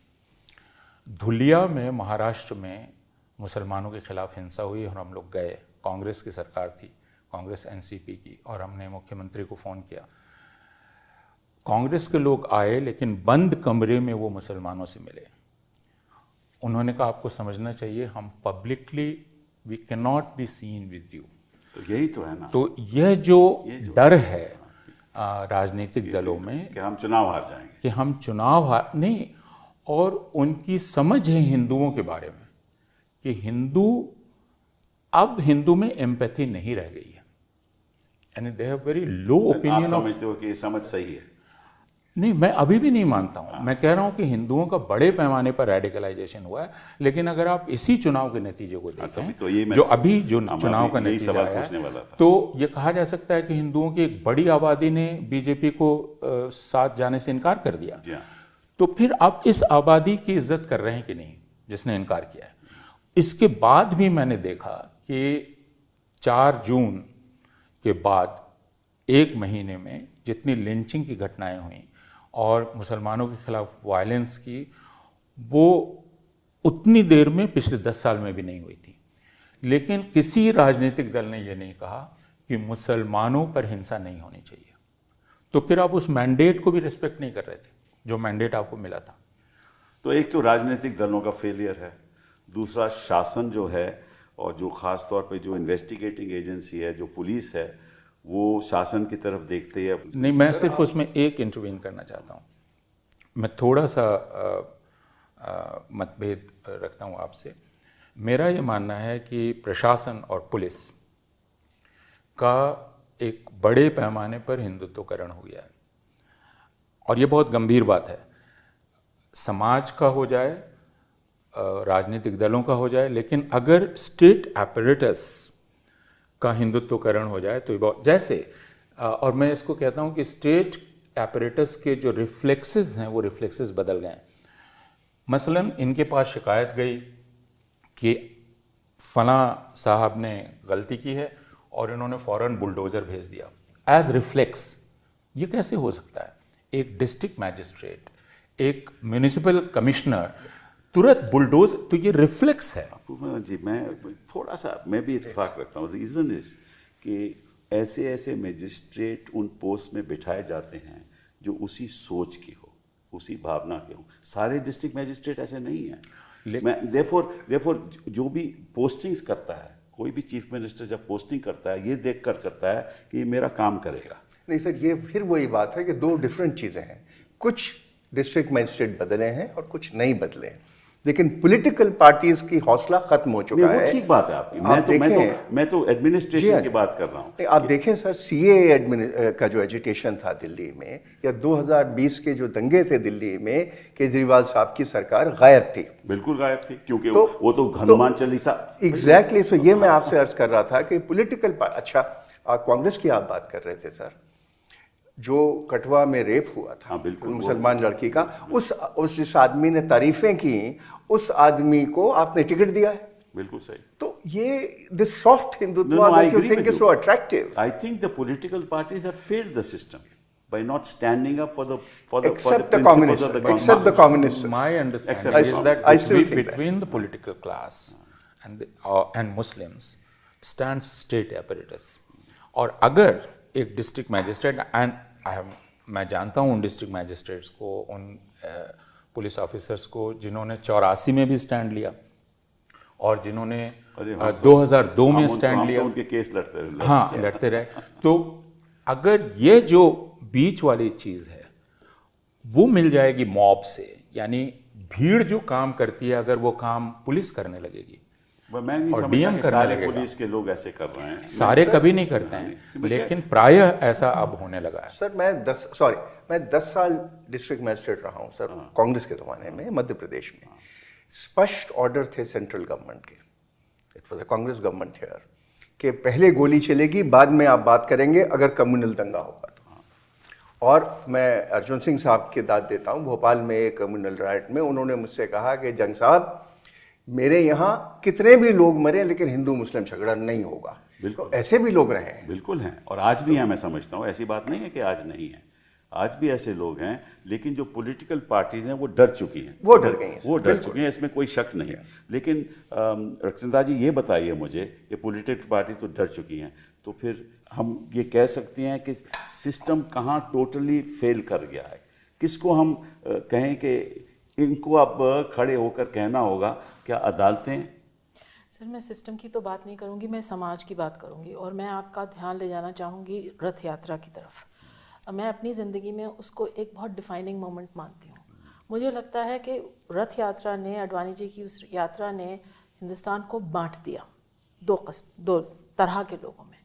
धुलिया में महाराष्ट्र में मुसलमानों के खिलाफ हिंसा हुई और हम लोग गए। कांग्रेस की सरकार थी, कांग्रेस एनसीपी की, और हमने मुख्यमंत्री को फ़ोन किया। कांग्रेस के लोग आए लेकिन बंद कमरे में वो मुसलमानों से मिले। उन्होंने कहा आपको समझना चाहिए हम publicly we can not be seen with you. तो यही तो है ना। तो यह जो डर है राजनीतिक दलों में कि हम चुनाव हार जाएंगे, कि हम चुनाव हार नहीं, और उनकी समझ है हिंदुओं के बारे में कि अब हिंदू में एम्पैथी नहीं रह गई है। यानी they have very low opinion of. समझते हो कि ये समझ सही है? नहीं, मैं अभी भी नहीं मानता हूँ। मैं कह रहा हूँ कि हिंदुओं का बड़े पैमाने पर रेडिकलाइजेशन हुआ है। लेकिन अगर आप इसी चुनाव के नतीजे को देखें तो जो अभी जो चुनाव का नतीजा आया है, तो ये कहा जा सकता है कि हिंदुओं की एक बड़ी आबादी ने बीजेपी को साथ जाने से इनकार कर दिया। तो फिर आप इस आबादी की इज्जत कर रहे हैं कि नहीं जिसने इनकार किया है? इसके बाद भी मैंने देखा कि 4 जून के बाद 1 महीने में जितनी लिंचिंग की घटनाएं हुई और मुसलमानों के खिलाफ वायलेंस की, वो उतनी देर में पिछले 10 साल में भी नहीं हुई थी। लेकिन किसी राजनीतिक दल ने ये नहीं कहा कि मुसलमानों पर हिंसा नहीं होनी चाहिए। तो फिर आप उस मैंडेट को भी रिस्पेक्ट नहीं कर रहे थे जो मैंडेट आपको मिला था। तो एक तो राजनीतिक दलों का फेलियर है, दूसरा शासन जो है, और जो ख़ास तौर पे जो इन्वेस्टिगेटिंग एजेंसी है, जो पुलिस है, वो शासन की तरफ देखते है। नहीं, मैं सिर्फ उसमें एक इंटरवीन करना चाहता हूँ। मैं थोड़ा सा मतभेद रखता हूँ आपसे। मेरा ये मानना है कि प्रशासन और पुलिस का एक बड़े पैमाने पर हिंदुत्वकरण हुआ है, और ये बहुत गंभीर बात है। समाज का हो जाए, राजनीतिक दलों का हो जाए, लेकिन अगर स्टेट एपरेटस का हिंदुत्वकरण हो जाए तो ये बहुत, जैसे और मैं इसको कहता हूँ कि स्टेट एपरेटस के जो रिफ्लेक्सेस हैं वो रिफ्लेक्सेस बदल गए हैं। मसलन इनके पास शिकायत गई कि फला साहब ने गलती की है और इन्होंने फ़ौरन बुलडोज़र भेज दिया एज रिफ्लेक्स। ये कैसे हो सकता है? एक डिस्ट्रिक्ट मैजिस्ट्रेट, एक म्यूनिसिपल कमिश्नर तुरंत बुलडोज, तो ये रिफ्लेक्स है। जी, मैं भी इत्तेफाक रखता हूँ। रीज़न इज कि ऐसे मैजिस्ट्रेट उन पोस्ट में बिठाए जाते हैं जो उसी सोच के हो, उसी भावना के हो। सारे डिस्ट्रिक्ट मैजिस्ट्रेट ऐसे नहीं हैं। देयरफॉर जो भी पोस्टिंग्स करता है, कोई भी चीफ मिनिस्टर जब पोस्टिंग करता है, ये देख कर करता है कि ये मेरा काम करेगा। नहीं सर, ये फिर वही बात है कि 2 डिफरेंट चीज़ें हैं। कुछ डिस्ट्रिक्ट मजिस्ट्रेट बदले हैं और कुछ नहीं बदले हैं, लेकिन पॉलिटिकल पार्टीज की हौसला खत्म हो चुका है। ठीक बात है आपकी। मैं तो एडमिनिस्ट्रेशन की बात कर रहा हूँ। आप देखें सर, सीए का जो एजिटेशन था दिल्ली में, या 2020 के जो दंगे थे दिल्ली में, केजरीवाल साहब की सरकार गायब थी। बिल्कुल गायब थी, क्योंकि वो तो हनुमान चालीसा। एग्जैक्टली। सो ये मैं आपसे अर्ज कर रहा था कि पॉलिटिकल, अच्छा कांग्रेस की आप बात कर रहे थे सर, जो कठवा में रेप हुआ था, हाँ, बिल्कुल, मुसलमान लड़की का, उस जिस आदमी ने तारीफें की, उस आदमी को आपने टिकट दिया है। बिल्कुल सही। तो ये this soft Hindutva that you think is so attractive. I think the political parties have failed the system by not standing up for the Except the principles communists, of the except the communists. My understanding Except- is that I still think that. between the political class and Muslims stands state apparatus. और अगर एक district magistrate, and मैं जानता हूँ उन district magistrates को, उन police officers को जिन्होंने 84 में भी स्टैंड लिया और जिन्होंने 2002 में स्टैंड लिया, उनके केस लड़ते रहे। हाँ, लड़ते रहे। तो अगर ये जो बीच वाली चीज़ है वो मिल जाएगी मॉब से, यानी भीड़ जो काम करती है, अगर वो काम पुलिस करने लगेगी, मैं नहीं और समझता DM कि करने सारे लगेगा। पुलिस के लोग ऐसे कर रहे हैं। सारे कभी नहीं करते हैं, लेकिन प्रायः ऐसा अब होने लगा है। सर मैं 10 साल डिस्ट्रिक्ट मैजिस्ट्रेट रहा हूँ सर, कांग्रेस के ज़माने में मध्य प्रदेश में। स्पष्ट ऑर्डर थे सेंट्रल गवर्नमेंट के, it was a Congress government here, कि पहले गोली चलेगी, बाद में आप बात करेंगे अगर कम्युनल दंगा होगा तो। और मैं अर्जुन सिंह साहब की दाद देता हूँ, भोपाल में एक कम्युनल राइट में उन्होंने मुझसे कहा कि जंग साहब, मेरे यहाँ कितने भी लोग मरे लेकिन हिंदू मुस्लिम झगड़ा नहीं होगा। बिल्कुल। तो ऐसे भी लोग रहे हैं। बिल्कुल हैं, और आज भी हैं। मैं समझता हूँ, ऐसी बात नहीं है कि आज नहीं है, आज भी ऐसे लोग हैं। लेकिन जो पॉलिटिकल पार्टीज हैं वो डर चुकी हैं, वो डर गई हैं, वो डर चुकी हैं, इसमें कोई शक नहीं है। लेकिन रक्षिता जी ये बताइए मुझे कि पॉलिटिकल पार्टी तो डर चुकी हैं, तो फिर हम ये कह सकते हैं कि सिस्टम कहाँ टोटली फेल कर गया है? किसको हम कहें कि इनको अब खड़े होकर कहना होगा? क्या अदालतें? सर मैं सिस्टम की तो बात नहीं करूंगी, मैं समाज की बात करूंगी, और मैं आपका ध्यान ले जाना चाहूँगी रथ यात्रा की तरफ। मैं अपनी ज़िंदगी में उसको एक बहुत डिफाइनिंग मोमेंट मानती हूँ। मुझे लगता है कि रथ यात्रा ने, अडवाणी जी की उस यात्रा ने हिंदुस्तान को बांट दिया दो तरह के लोगों में,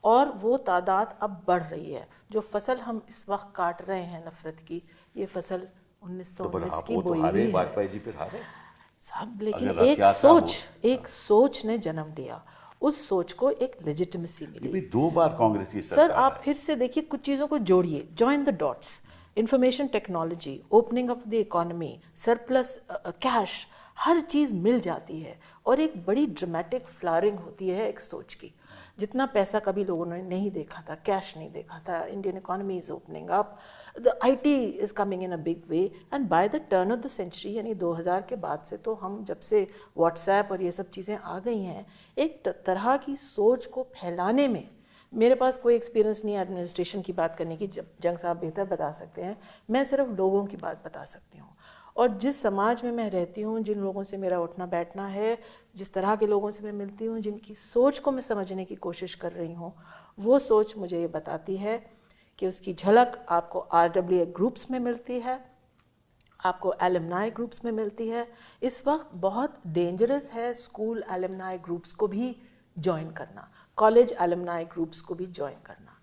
और वो तादाद अब बढ़ रही है। जो फसल हम इस वक्त काट रहे हैं नफरत की, ये फसल 1919 की बोई हुई है वाजपेयी जी फिर हारे साहब, लेकिन अगर रथ एक यात्रा सोच ने जन्म लिया, उस सोच को एक लेजिटिमेसी ये मिली। भी 2 बार कांग्रेस की सर सरकार आप है। फिर से देखिए, कुछ चीज़ों को जोड़िए, join the dots, information technology, opening up the economy, surplus cash, हर चीज़ मिल जाती है और एक बड़ी ड्रामेटिक फ्लावरिंग होती है एक सोच की। जितना पैसा कभी लोगों ने नहीं देखा था, कैश नहीं देखा था, Indian economy is opening up, the IT is coming in a big way, and by the turn of the century, यानी 2000 के बाद से, तो हम जब से व्हाट्सएप और ये सब चीज़ें आ गई हैं, एक तरह की सोच को फैलाने में, मेरे पास कोई एक्सपीरियंस नहीं है एडमिनिस्ट्रेशन की बात करने की, जब जंग साहब बेहतर बता सकते हैं, मैं सिर्फ लोगों की बात बता सकती हूँ। और जिस समाज में मैं रहती हूँ, जिन लोगों से मेरा उठना बैठना है, जिस तरह के लोगों से मैं मिलती हूँ, जिनकी सोच को मैं समझने की कोशिश कर रही हूँ, वो सोच मुझे ये बताती है कि उसकी झलक आपको RWA ग्रुप्स में मिलती है, आपको एलुमनाई ग्रुप्स में मिलती है। इस वक्त बहुत डेंजरस है स्कूल एलुमनाई ग्रुप्स को भी ज्वाइन करना, कॉलेज एलुमनाई ग्रुप्स को भी ज्वाइन करना।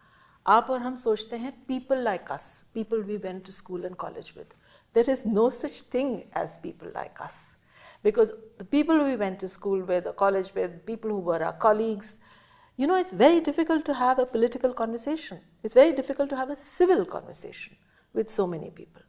आप और हम सोचते हैं people like us, people we went to school and college with, there is no such thing as people like us, because the people we went to school with or college with, people who were our colleagues, you know, it's very difficult to have a political conversation, it's very difficult to have a civil conversation with so many people.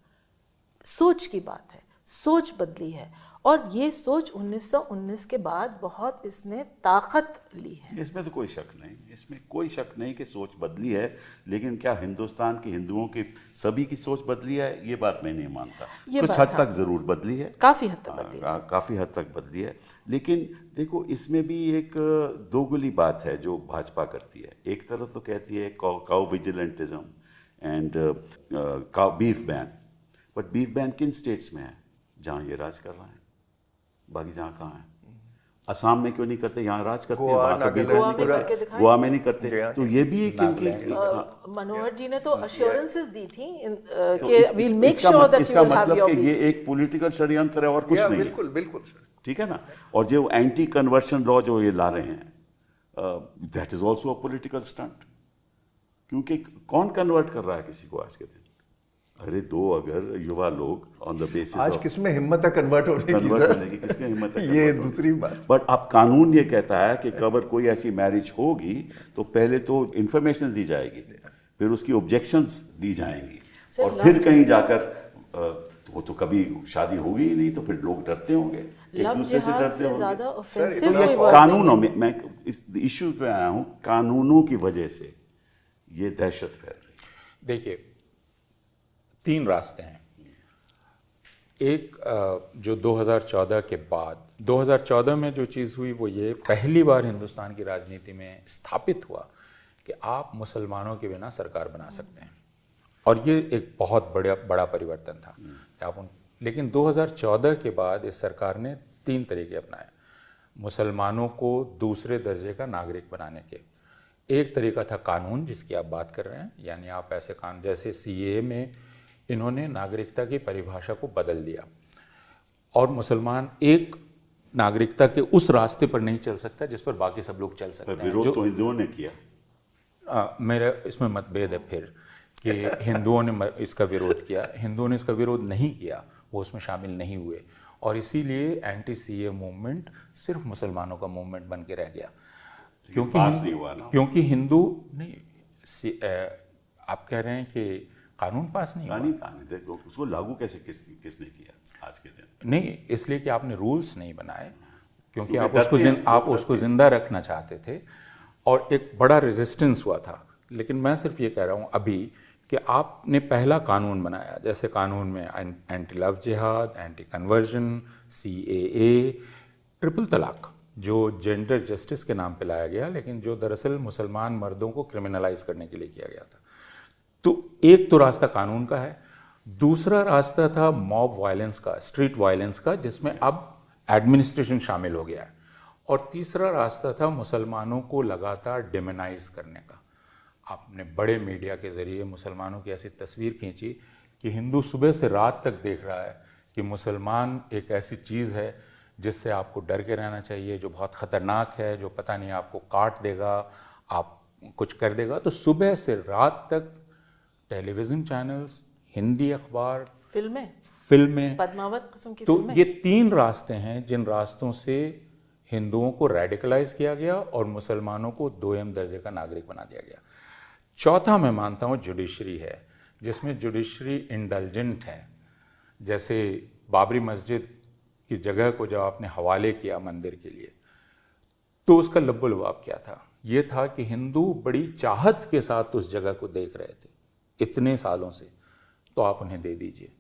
सोच की बात है, सोच बदली है, और ये सोच 1919 के बाद बहुत इसने ताकत ली है। इसमें तो कोई शक नहीं, इसमें कोई शक नहीं कि सोच बदली है, लेकिन क्या हिंदुस्तान के हिंदुओं की सभी की सोच बदली है? ये बात मैं नहीं मानता। कुछ हद तक ज़रूर बदली है, काफ़ी हद तक बदली है, काफ़ी हद तक बदली है। लेकिन देखो, इसमें भी एक दोगली बात है जो भाजपा करती है। एक तरफ तो कहती है cow vigilantism and beef ban, but beef ban किन स्टेट्स में है जहाँ ये राज कर रहा है? बाकी जहाँ कहाँ है? असम में क्यों नहीं करते, यहाँ राज करते हैं, गोवा, वहाँ तो नागालैंड, बिल्कुल गोवा में नहीं करके करते। दिखाया। गोवा में नहीं करते, जी हाँ, तो ये भी एक इनकी मनोहर जी ने तो अश्योरेंसेस दी थी तो कि वील मेक श्योर दैट इसका यू विल हैव मतलब योर कि ये एक पॉलिटिकल षड्यंत्र है और कुछ नहीं है। बिल्कुल बिल्कुल सर। ठीक है ना। और जो एंटी कन्वर्शन लॉ जो ये ला रहे हैं, that is also a political stunt, क्योंकि कौन कन्वर्ट कर रहा है किसी को आज के दिन? अरे दो अगर युवा लोग ऑन द बेसिस आज किसमें हिम्मत है कन्वर्ट होने की कन्वर्ट सर? करने की, किसकी हिम्मत है? ये दूसरी बात। बट अब कानून ये कहता है कि अगर कोई ऐसी मैरिज होगी तो पहले तो इंफॉर्मेशन दी जाएगी, फिर उसकी ऑब्जेक्शंस दी जाएंगी, और फिर कहीं जाकर वो तो कभी शादी होगी ही नहीं, तो फिर लोग डरते होंगे, एक दूसरे से डरते होंगे। ऑफेंसिव तो ये कानूनों में, मैं इस इश्यू पे आया हूँ, कानूनों की वजह से ये दहशत फैल रही है। देखिए, 3 रास्ते हैं। एक जो 2014 के बाद, 2014 में जो चीज़ हुई वो ये पहली बार हिंदुस्तान की राजनीति में स्थापित हुआ कि आप मुसलमानों के बिना सरकार बना सकते हैं, और ये एक बहुत बड़ा परिवर्तन था कि आप लेकिन 2014 के बाद इस सरकार ने 3 तरीके अपनाए मुसलमानों को दूसरे दर्जे का नागरिक बनाने के। एक तरीका था कानून, जिसकी आप बात कर रहे हैं, यानी आप ऐसे कानून जैसे CAA में इन्होंने नागरिकता की परिभाषा को बदल दिया, और मुसलमान एक नागरिकता के उस रास्ते पर नहीं चल सकता जिस पर बाकी सब लोग चल सकते हैं। विरोध तो हिंदुओं ने किया। मेरा इसमें मतभेद है फिर कि हिंदुओं ने इसका विरोध किया, हिंदुओं ने इसका विरोध नहीं किया, वो उसमें शामिल नहीं हुए, और इसीलिए एंटी CAA मूवमेंट सिर्फ मुसलमानों का मूवमेंट बन के रह गया, क्योंकि हिंदू नहीं। आप कह रहे हैं कि कानून पास नहीं हुआ, देखो उसको लागू कैसे किसने किया आज के दिन? नहीं, इसलिए कि आपने रूल्स नहीं बनाए, क्योंकि आप उसको जिंदा रखना चाहते थे, और एक बड़ा रेजिस्टेंस हुआ था। लेकिन मैं सिर्फ ये कह रहा हूँ अभी कि आपने पहला कानून बनाया, जैसे कानून में एंटी लव जिहाद, एंटी कन्वर्जन, CAA, ट्रिपल तलाक, जो जेंडर जस्टिस के नाम पे लाया गया, लेकिन जो दरअसल मुसलमान मर्दों को क्रिमिनलाइज करने के लिए किया गया था। तो एक तो रास्ता कानून का है, दूसरा रास्ता था मॉब वायलेंस का, स्ट्रीट वायलेंस का, जिसमें अब एडमिनिस्ट्रेशन शामिल हो गया है, और तीसरा रास्ता था मुसलमानों को लगातार डिमोनाइज करने का। आपने बड़े मीडिया के ज़रिए मुसलमानों की ऐसी तस्वीर खींची कि हिंदू सुबह से रात तक देख रहा है कि मुसलमान एक ऐसी चीज़ है जिससे आपको डर के रहना चाहिए, जो बहुत ख़तरनाक है, जो पता नहीं आपको काट देगा, आप कुछ कर देगा। तो सुबह से रात तक टेलीविज़न चैनल्स, हिंदी अखबार, फिल्में, पद्मावत किस्म की तो फिल्में। ये 3 रास्ते हैं जिन रास्तों से हिंदुओं को रेडिकलाइज किया गया और मुसलमानों को 2म दर्जे का नागरिक बना दिया गया। चौथा मैं मानता हूँ जुडिशरी है, जिसमें जुडिशरी इंडल्जेंट है। जैसे बाबरी मस्जिद की जगह को जब आपने हवाले किया मंदिर के लिए, तो उसका लब्बो लुबाब क्या था? ये था कि हिंदू बड़ी चाहत के साथ उस जगह को देख रहे थे इतने सालों से, तो आप उन्हें दे दीजिए।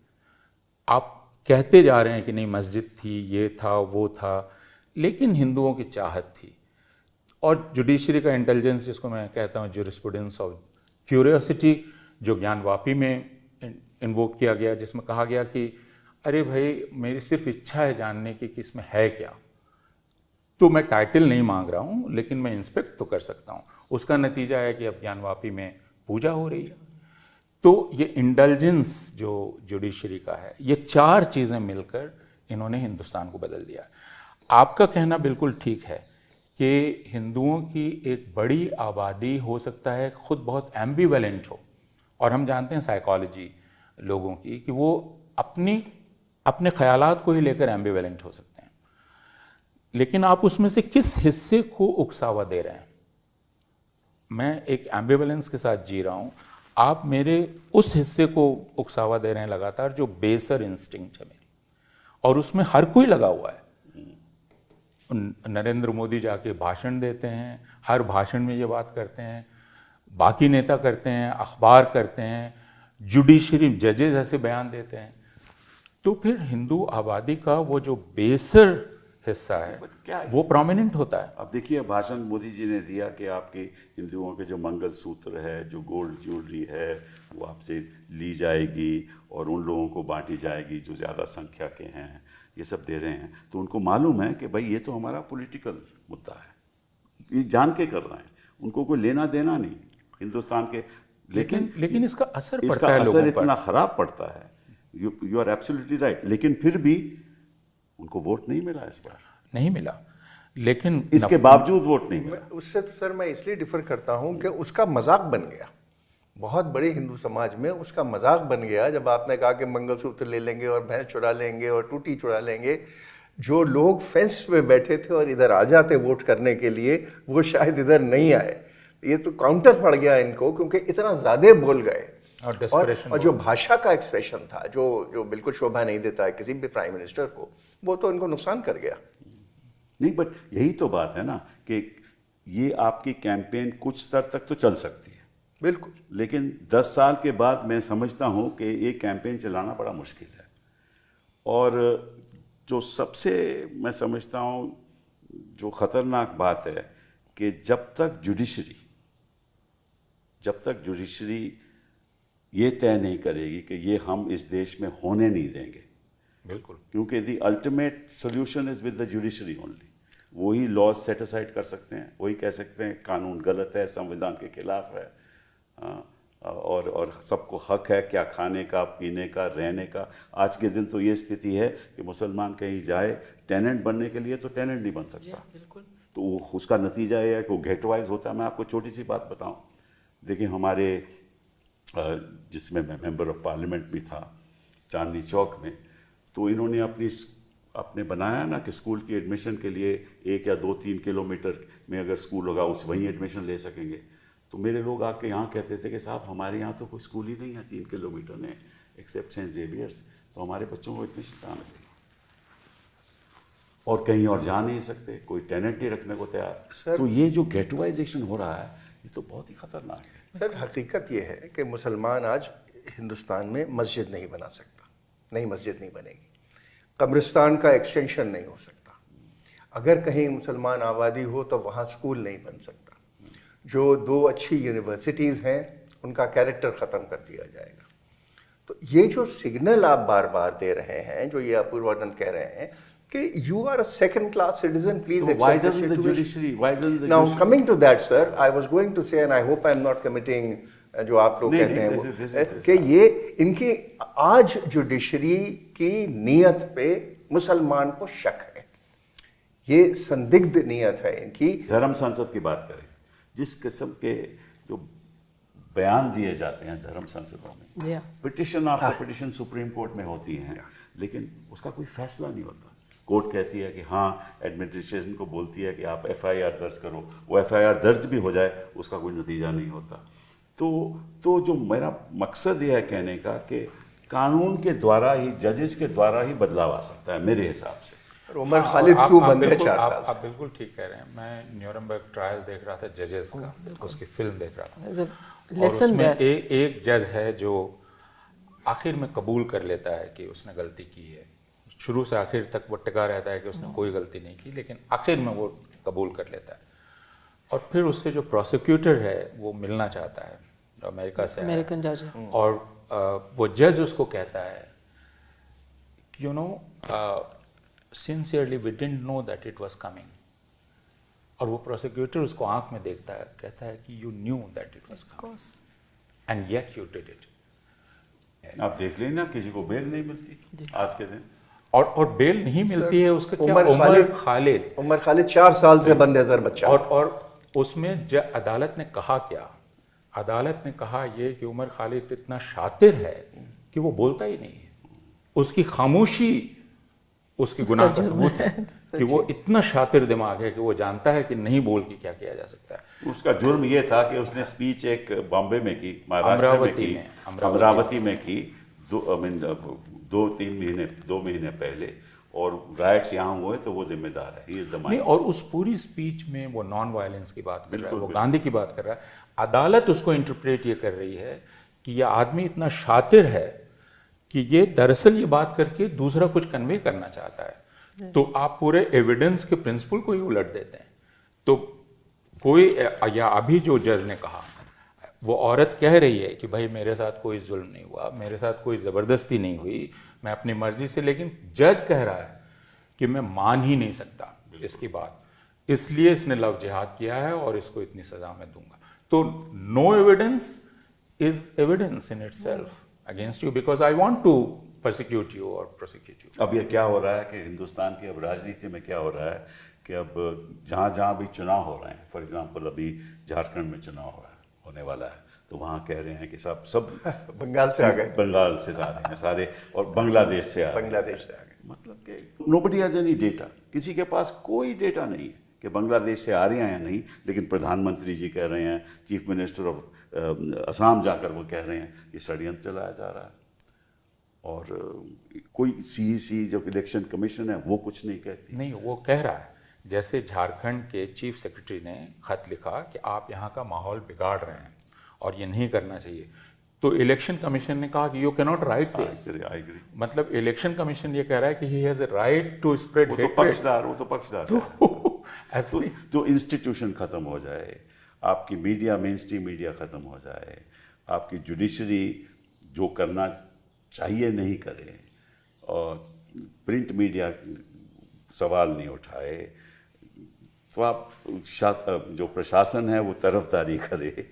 आप कहते जा रहे हैं कि नहीं मस्जिद थी, ये था, वो था, लेकिन हिंदुओं की चाहत थी। और जुडिशरी का इंटेलिजेंस, जिसको मैं कहता हूँ जुरिस्प्रूडेंस ऑफ क्यूरियोसिटी, जो ज्ञानवापी में इन्वोक किया गया, जिसमें कहा गया कि अरे भाई मेरी सिर्फ इच्छा है जानने की कि इसमें है क्या, तो मैं टाइटल नहीं मांग रहा हूँ, लेकिन मैं इंस्पेक्ट तो कर सकता हूँ। उसका नतीजा है कि अब ज्ञानवापी में पूजा हो रही है। तो ये इंडल्जेंस जो जुडिशरी का है, ये 4 चीज़ें मिलकर इन्होंने हिंदुस्तान को बदल दिया है। आपका कहना बिल्कुल ठीक है कि हिंदुओं की एक बड़ी आबादी हो सकता है खुद बहुत एम्बिवेलेंट हो, और हम जानते हैं साइकोलॉजी लोगों की कि वो अपने ख्यालात को ही लेकर एम्बिवेलेंट हो सकते हैं, लेकिन आप उसमें से किस हिस्से को उकसावा दे रहे हैं? मैं एक एम्बिवेलेंस के साथ जी रहा हूँ, आप मेरे उस हिस्से को उकसावा दे रहे हैं लगातार जो बेसर इंस्टिंक्ट है मेरी, और उसमें हर कोई लगा हुआ है। नरेंद्र मोदी जाके भाषण देते हैं, हर भाषण में ये बात करते हैं, बाकी नेता करते हैं, अखबार करते हैं, जुडिशरी जजेस ऐसे बयान देते हैं। तो फिर हिंदू आबादी का वो जो बेसर हिस्सा है वो प्रोमिनेंट होता है। अब देखिए भाषण मोदी जी ने दिया कि आपके हिंदुओं के जो मंगल सूत्र है, जो गोल्ड ज्वेलरी है, वो आपसे ली जाएगी और उन लोगों को बांटी जाएगी जो ज़्यादा संख्या के हैं। ये सब दे रहे हैं, तो उनको मालूम है कि भाई ये तो हमारा पॉलिटिकल मुद्दा है, ये जान के कर रहे हैं, उनको कोई लेना देना नहीं हिंदुस्तान के। लेकिन इसका असर इसका पड़ता है असर लोगों पर। इतना खराब पड़ता है, यू आर एब्सोल्युटली राइट। लेकिन फिर भी उनको वोट नहीं मिला इस बार, नहीं मिला, लेकिन इसके बावजूद वोट नहीं मिला। उससे तो सर मैं इसलिए डिफर करता हूं कि उसका मजाक बन गया, बहुत बड़े हिंदू समाज में उसका मजाक बन गया जब आपने कहा कि मंगलसूत्र ले लेंगे और भैंस चुरा लेंगे और टूटी चुरा लेंगे। जो लोग फेंस पे बैठे थे और इधर आ जाते वोट करने के लिए, वो शायद इधर नहीं आए। ये तो काउंटर पड़ गया इनको, क्योंकि इतना ज़्यादा बोल गए। और जो भाषा का एक्सप्रेशन था, जो बिल्कुल शोभा नहीं देता है किसी भी प्राइम मिनिस्टर को, वो तो इनको नुकसान कर गया। नहीं, बट यही तो बात है ना कि ये आपकी कैंपेन कुछ स्तर तक तो चल सकती है, बिल्कुल, लेकिन 10 साल के बाद मैं समझता हूँ कि ये कैंपेन चलाना बड़ा मुश्किल है। और जो सबसे मैं समझता हूँ जो ख़तरनाक बात है कि जब तक जुडिशरी ये तय नहीं करेगी कि ये हम इस देश में होने नहीं देंगे, बिल्कुल, क्योंकि the ultimate solution is with the judiciary only. वही लॉज सेट असाइड कर सकते हैं, वही कह सकते हैं कानून गलत है, संविधान के खिलाफ है, और सबको हक है क्या खाने का, पीने का, रहने का। आज के दिन तो ये स्थिति है कि मुसलमान कहीं जाए टेनेंट बनने के लिए तो टेनेंट नहीं बन सकता। बिल्कुल। तो उसका नतीजा ये है कि वो गेट वाइज होता है। मैं आपको छोटी सी बात बताऊं, देखिए हमारे जिसमें मैं मेंबर ऑफ पार्लियामेंट भी था चांदनी चौक में, तो इन्होंने अपने बनाया ना कि स्कूल की एडमिशन के लिए 1 या 2-3 किलोमीटर में अगर स्कूल होगा उस वहीं एडमिशन ले सकेंगे। तो मेरे लोग आके यहाँ कहते थे कि साहब हमारे यहाँ तो कोई स्कूल ही नहीं है 3 किलोमीटर में, एक्सेप्ट सेंट जेवियर्स, तो हमारे बच्चों को एडमिशन कहाँ मिलेगी, और कहीं और जा नहीं सकते, कोई टेनेंट नहीं रखने को तैयार। तो ये जो गेटवाइजेशन हो रहा है ये तो बहुत ही खतरनाक है। सर हकीकत ये है कि मुसलमान आज हिंदुस्तान में मस्जिद नहीं बना सकता, नई मस्जिद नहीं बनेगी, कब्रिस्तान का एक्सटेंशन नहीं हो सकता, अगर कहीं मुसलमान आबादी हो तो वहाँ स्कूल नहीं बन सकता, जो 2 अच्छी यूनिवर्सिटीज़ हैं उनका कैरेक्टर ख़त्म कर दिया जाएगा। तो ये जो सिग्नल आप बार बार दे रहे हैं, जो ये अपूर्वानंद कह रहे हैं कि you are a second class citizen, please So why accept the doesn't the situation. judiciary Now coming to that sir, I was going to say and I hope I am not committing जो आप लोग कहते हैं वो कि ये इनकी आज जुडिशरी की नीयत पे मुसलमान को शक है, ये संदिग्ध नीयत है इनकी। धर्म संसद की बात करें, जिस किस्म के जो बयान दिए जाते हैं धर्म संसदों में, petition after petition supreme court में होती हैं, लेकिन उसका कोई फैसला नहीं होता। कोर्ट कहती है कि हाँ, एडमिनिस्ट्रेशन को बोलती है कि आप FIR दर्ज करो, वो FIR दर्ज भी हो जाए उसका कोई नतीजा नहीं होता। तो जो मेरा मकसद ये है कहने का कि कानून के द्वारा ही, जजेस के द्वारा ही बदलाव आ सकता है मेरे हिसाब से। उमर खालिद क्यों बंद है 4 साल? आप बिल्कुल ठीक कह रहे हैं। मैं न्यूरमबर्ग ट्रायल देख रहा था जजेस का, उसकी फिल्म देख रहा था, और उसमें एक जज है जो आखिर में कबूल कर लेता है कि उसने गलती की है। शुरू से आखिर तक वो टिका रहता है कि उसने कोई गलती नहीं की, लेकिन आखिर में वो कबूल कर लेता है। और फिर उससे जो प्रोसिक्यूटर है वो मिलना चाहता है, जो अमेरिका से अमेरिकन जज, और वो जज उसको कहता है कि you know sincerely we didn't know that it was coming. और वो प्रोसिक्यूटर उसको आंख में देखता है, कहता है कि you knew that it was coming and yet you did it. आप देख लेना किसी को बेल नहीं मिलती आज के दिन, और बेल नहीं मिलती है। उसका क्या, उमर खालिद 4 साल से बंद नजर बच्चा। और उसमें अदालत ने कहा क्या, अदालत ने कहा ये कि उमर खालिद इतना शातिर है कि वो बोलता ही नहीं है, उसकी खामोशी उसकी गुनाह का सबूत है कि वो इतना शातिर दिमाग है कि वो जानता है कि नहीं बोल के क्या किया जा सकता है। उसका जुर्म ये था कि उसने स्पीच एक बॉम्बे में की, महाराष्ट्र में की, अमरावती में की, 2 महीने पहले, और राइट्स यहाँ हुए तो वो जिम्मेदार है, ही इज द मैन। नहीं, और उस पूरी स्पीच में वो नॉन वायलेंस की बात कर रहा है, वो गांधी की बात कर रहा है। अदालत उसको इंटरप्रेट ये कर रही है कि ये आदमी इतना शातिर है कि ये दरअसल ये बात करके दूसरा कुछ कन्वे करना चाहता है। तो आप पूरे एविडेंस के प्रिंसिपल को ही उलट देते हैं। तो कोई, या अभी जो जज ने कहा, वो औरत कह रही है कि भाई मेरे साथ कोई जुल्म नहीं हुआ, मेरे साथ कोई ज़बरदस्ती नहीं हुई, मैं अपनी मर्जी से, लेकिन जज कह रहा है कि मैं मान ही नहीं सकता इसकी बात, इसलिए इसने लव जिहाद किया है और इसको इतनी सजा मैं दूंगा। तो no evidence is evidence in itself against you because I want to persecute you or prosecute you। अब ये क्या हो रहा है कि हिंदुस्तान की अब राजनीति में क्या हो रहा है कि अब जहाँ जहाँ भी चुनाव हो रहे हैं, फॉर एग्जांपल अभी झारखंड में चुनाव हो रहा है, होने वाला है, तो वहाँ कह रहे हैं कि सब बंगाल से आ गए, बंगाल से आ रहे हैं सारे, और बांग्लादेश से आ बांग्लादेश से आ गए। मतलब कि नोबडी हैज एनी डेटा, किसी के पास कोई डेटा नहीं है कि बांग्लादेश से आ रहे हैं या नहीं, लेकिन प्रधानमंत्री जी कह रहे हैं, चीफ मिनिस्टर ऑफ असम जाकर वो कह रहे हैं ये षड्यंत्र चलाया जा रहा है। और कोई CEC जो इलेक्शन कमीशन है वो कुछ नहीं कहती। नहीं, वो कह रहा है, जैसे झारखंड के चीफ सेक्रेटरी ने खत लिखा कि आप यहाँ का माहौल बिगाड़ रहे हैं और ये नहीं करना चाहिए, तो इलेक्शन कमीशन ने कहा कि you can not write this. मतलब इलेक्शन कमीशन ये कह रहा है कि he has a right to spread hatred. वो तो पक्षदार ऐसे जो इंस्टीट्यूशन खत्म हो जाए, आपकी मीडिया, मेन स्ट्रीम मीडिया खत्म हो जाए, आपकी जुडिशरी जो करना चाहिए नहीं करे, और प्रिंट मीडिया सवाल नहीं उठाए, तो आप जो प्रशासन है वो तरफदारी करे,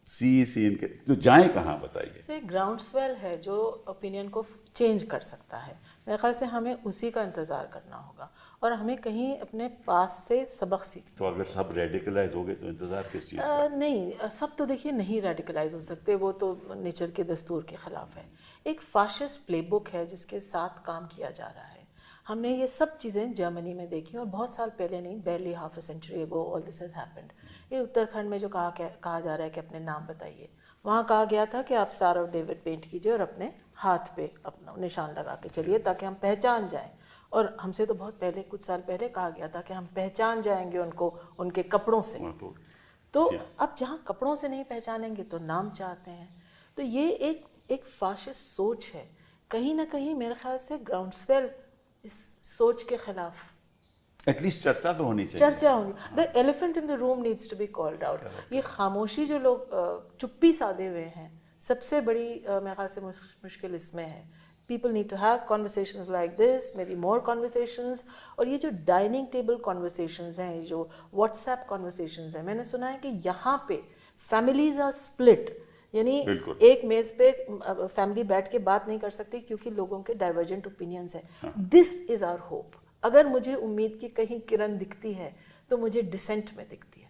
CEC इनके तो जाए कहाँ बताइए। तो एक ग्राउंड स्वेल है जो ओपिनियन को चेंज कर सकता है। मेरे ख्याल से हमें उसी का इंतज़ार करना होगा और हमें कहीं अपने पास से सबक सीखना। तो अगर सब रेडिकलाइज हो गए तो इंतज़ार किस चीज़ का? नहीं, सब तो देखिए नहीं रेडिकलाइज हो सकते, वो तो नेचर के दस्तूर के ख़िलाफ़ है। एक फाशिस्ट प्लेबुक है जिसके साथ काम किया जा रहा है। हमने ये सब चीज़ें जर्मनी में देखी और बहुत साल पहले नहीं, barely half a century ago all this has happened। ये उत्तराखंड में जो कहा जा रहा है कि अपने नाम बताइए, वहाँ कहा गया था कि आप स्टार ऑफ डेविड पेंट कीजिए और अपने हाथ पे अपना निशान लगा के चलिए ताकि हम पहचान जाएं। और हमसे तो बहुत पहले, कुछ साल पहले कहा गया था कि हम पहचान जाएंगे उनको उनके कपड़ों से। तो अब जहाँ कपड़ों से नहीं पहचानेंगे तो नाम चाहते हैं। तो ये एक फाशिस्ट सोच है। कहीं ना कहीं मेरे ख्याल से ग्राउंड स्वेल इस सोच के खिलाफ एटलीस्ट चर्चा तो होनी चाहिए। चर्चा होनी। The elephant in the room needs to be called out. ये खामोशी जो लोग चुप्पी साधे हुए हैं, सबसे बड़ी मेरे ख्याल से मुश्किल इसमें है। People need to have conversations like this, maybe more conversations। और ये जो डाइनिंग टेबल conversations हैं, ये जो WhatsApp conversations हैं, मैंने सुना है कि यहाँ पे families are split। यानी एक मेज पे फैमिली बैठ के बात नहीं कर सकती क्योंकि लोगों के डाइवर्जेंट ओपिनियंस है। This is our hope. अगर मुझे उम्मीद की कहीं किरण दिखती है तो मुझे डिसेंट में दिखती है।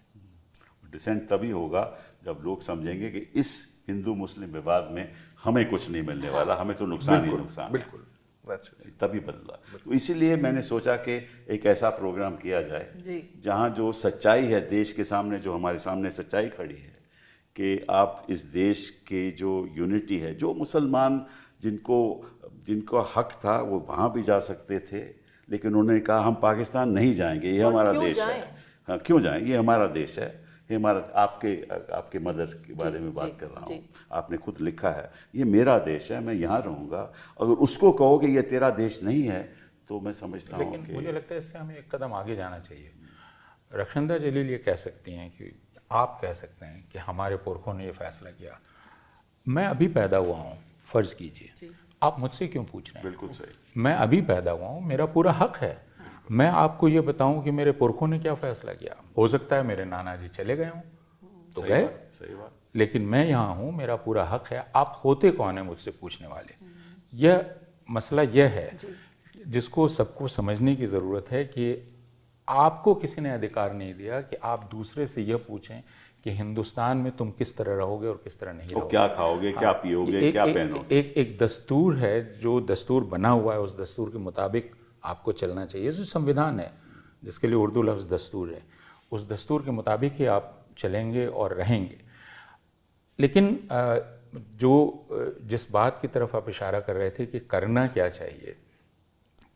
डिसेंट तभी होगा जब लोग समझेंगे कि इस हिंदू मुस्लिम विवाद में हमें कुछ नहीं मिलने वाला, हमें तो नुकसान ही नुकसान। बिल्कुल, तभी बदला। तो इसीलिए मैंने सोचा कि एक ऐसा प्रोग्राम किया जाए जहाँ जो सच्चाई है देश के सामने, जो हमारे सामने सच्चाई खड़ी है कि आप इस देश के जो यूनिटी है, जो मुसलमान जिनको हक था वो वहाँ भी जा सकते थे, लेकिन उन्होंने कहा हम पाकिस्तान नहीं जाएंगे, ये हमारा देश है। हाँ, क्यों जाएं, ये हमारा देश है, ये हमारा। आपके मदर के बारे में बात कर रहा हूँ, आपने खुद लिखा है ये मेरा देश है, मैं यहाँ रहूँगा। अगर उसको कहो कि ये तेरा देश नहीं है तो मैं समझता हूँ लेकिन मुझे लगता है इससे हमें एक कदम आगे जाना चाहिए। रक्षंदा जलील ये कह सकती हैं कि आप कह सकते हैं कि हमारे पुरखों ने ये फैसला किया। मैं अभी पैदा हुआ हूँ, फ़र्ज़ कीजिए, आप मुझसे क्यों पूछ रहे हैं? बिल्कुल सही। मैं अभी पैदा हुआ हूँ, मेरा पूरा हक है मैं आपको ये बताऊं कि मेरे पुरखों ने क्या फैसला किया। हो सकता है मेरे नाना जी चले गए हों तो गए, सही बात। लेकिन मैं यहाँ हूँ, मेरा पूरा हक है। आप होते कौन है मुझसे पूछने वाले? यह मसला यह है जिसको सबको समझने की ज़रूरत है कि आपको किसी ने अधिकार नहीं दिया कि आप दूसरे से यह पूछें कि हिंदुस्तान में तुम किस तरह रहोगे और किस तरह नहीं रहोगे, क्या खाओगे, क्या पियोगे, क्या पहनोगे। एक दस्तूर है, जो दस्तूर बना हुआ है उस दस्तूर के मुताबिक आपको चलना चाहिए। जो संविधान है जिसके लिए उर्दू लफ्ज़ दस्तूर है, उस दस्तूर के मुताबिक ही आप चलेंगे और रहेंगे। लेकिन जिस बात की तरफ आप इशारा कर रहे थे कि करना क्या चाहिए,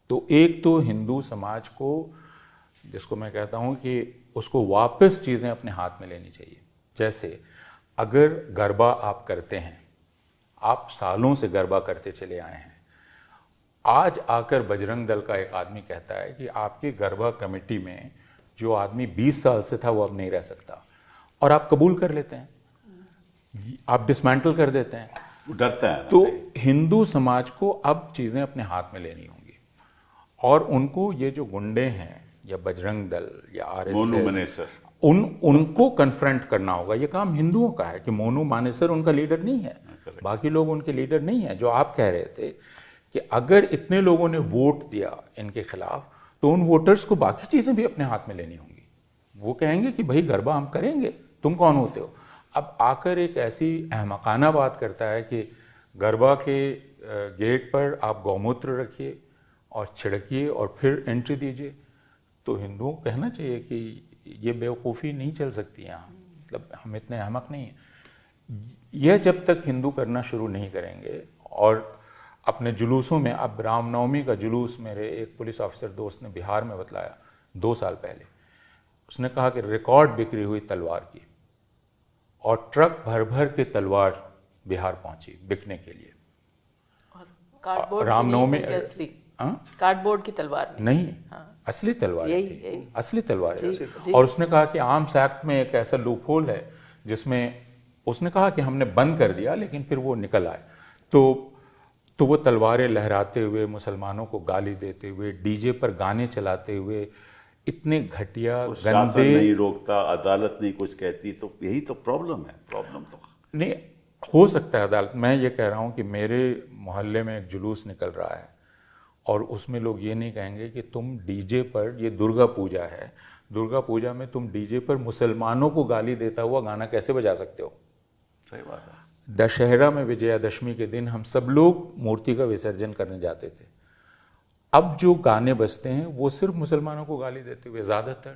तो एक तो हिंदू समाज को, जिसको मैं कहता हूँ कि उसको वापस चीज़ें अपने हाथ में लेनी चाहिए। जैसे अगर गरबा आप करते हैं, आप सालों से गरबा करते चले आए हैं, आज आकर बजरंग दल का एक आदमी कहता है कि आपकी गरबा कमेटी में जो आदमी 20 साल से था वो अब नहीं रह सकता, और आप कबूल कर लेते हैं, आप डिसमेंटल कर देते हैं। डरता है। तो हिंदू समाज को अब चीज़ें अपने हाथ में लेनी होंगी। और उनको ये जो गुंडे हैं या बजरंग दल या मोनू आरएसएस, मानेसर, उनको कन्फ्रंट करना होगा। ये काम हिंदुओं का है कि मोनू मानेसर उनका लीडर नहीं है, बाकी लोग उनके लीडर नहीं है। जो आप कह रहे थे कि अगर इतने लोगों ने वोट दिया इनके खिलाफ तो उन वोटर्स को बाकी चीज़ें भी अपने हाथ में लेनी होंगी। वो कहेंगे कि भाई गरबा हम करेंगे, तुम कौन होते हो। अब आकर एक ऐसी अहमकाना बात करता है कि गरबा के गेट पर आप गौमूत्र रखिए और छिड़किए और फिर एंट्री दीजिए, तो हिंदुओं को कहना चाहिए कि ये बेवकूफ़ी नहीं चल सकती यहाँ, मतलब हम इतने अहमक नहीं हैं। यह जब तक हिंदू करना शुरू नहीं करेंगे और अपने जुलूसों में, अब रामनवमी का जुलूस मेरे एक पुलिस ऑफिसर दोस्त ने बिहार में बतलाया 2 साल पहले, उसने कहा कि रिकॉर्ड बिक्री हुई तलवार की और ट्रक भर भर के तलवार बिहार पहुंची बिकने के लिए। और कार्डबोर्ड रामनवमी असली कार्डबोर्ड की तलवार नहीं, असली तलवार यही थी, असली तलवार थी। और उसने कहा कि आर्म्स एक्ट में एक ऐसा लूपहोल है जिसमें उसने कहा कि हमने बंद कर दिया लेकिन फिर वो निकल आए। तो वो तलवारें लहराते हुए, मुसलमानों को गाली देते हुए, डीजे पर गाने चलाते हुए, इतने घटिया, तो शासन गंदे, नहीं रोकता, अदालत नहीं कुछ कहती, तो यही तो प्रॉब्लम है। प्रॉब्लम तो नहीं हो सकता है अदालत। मैं ये कह रहा हूँ कि मेरे मोहल्ले में एक जुलूस निकल रहा है और उसमें लोग ये नहीं कहेंगे कि तुम डीजे पर, ये दुर्गा पूजा है, दुर्गा पूजा में तुम डीजे पर मुसलमानों को गाली देता हुआ गाना कैसे बजा सकते हो। सही बात है। दशहरा में विजयादशमी के दिन हम सब लोग मूर्ति का विसर्जन करने जाते थे। अब जो गाने बजते हैं वो सिर्फ मुसलमानों को गाली देते हुए, ज़्यादातर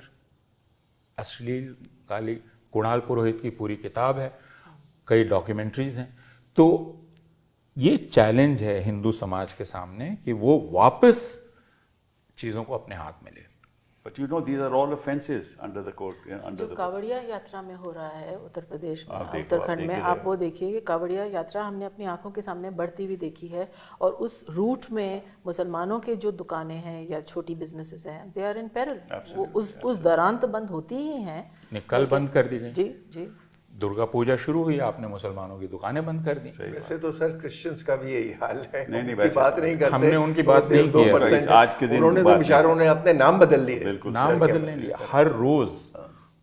अश्लील गाली। कुणाल पुरोहित की पूरी किताब है, कई डॉक्यूमेंट्रीज हैं। तो ये चैलेंज है हिंदू समाज के सामने कि वो वापस चीज़ों को अपने हाथ में ले। But you know, these are all offenses under the code, under जो the कावड़िया यात्रा में हो रहा है उत्तर प्रदेश में, आप देखो, उत्तराखंड आप में, देख आप रहे वो देखिए कि कावड़िया यात्रा हमने अपनी आंखों के सामने बढ़ती हुई देखी है। और उस रूट में मुसलमानों के जो दुकानें हैं या छोटी बिजनेसेस हैं, दे आर इन पेरिल। वो उस दौरान तो बंद होती ही हैं। नहीं, कल बंद कर दी गई। जी जी, दुर्गा पूजा शुरू हुई, आपने मुसलमानों की दुकानें बंद कर दी। वैसे तो सर क्रिश्चियंस का भी यही हाल है। नहीं, उनकी वैसे बात नहीं करते, हमने उनकी बात नहीं की है। 2% आज के दिन उन्होंने तो बात बेचारों ने अपने नाम बदल लिए। बिल्कुल नाम बदलने लिया। हर रोज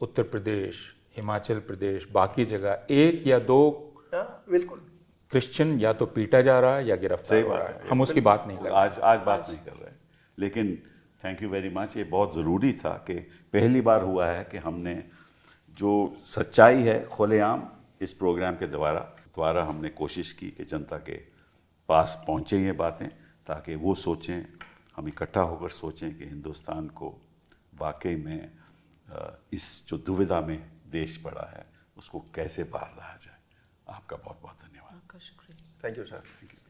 उत्तर प्रदेश, हिमाचल प्रदेश, बाकी जगह 1 या 2 बिल्कुल क्रिश्चियन या तो पीटा जा रहा है या गिरफ्तार हो रहा है। हम उसकी बात नहीं कर रहे। आज बात नहीं कर रहे। लेकिन थैंक यू वेरी मच। ये बहुत ज़रूरी था कि पहली बार हुआ है कि हमने जो सच्चाई है खुलेआम इस प्रोग्राम के द्वारा हमने कोशिश की कि जनता के पास पहुँचे ये बातें, ताकि वो सोचें, हम इकट्ठा होकर सोचें कि हिंदुस्तान को वाकई में इस जो दुविधा में देश पड़ा है उसको कैसे बाहर लाया जाए। आपका बहुत बहुत धन्यवाद। आपका शुक्रिया। Thank you sir. Thank you.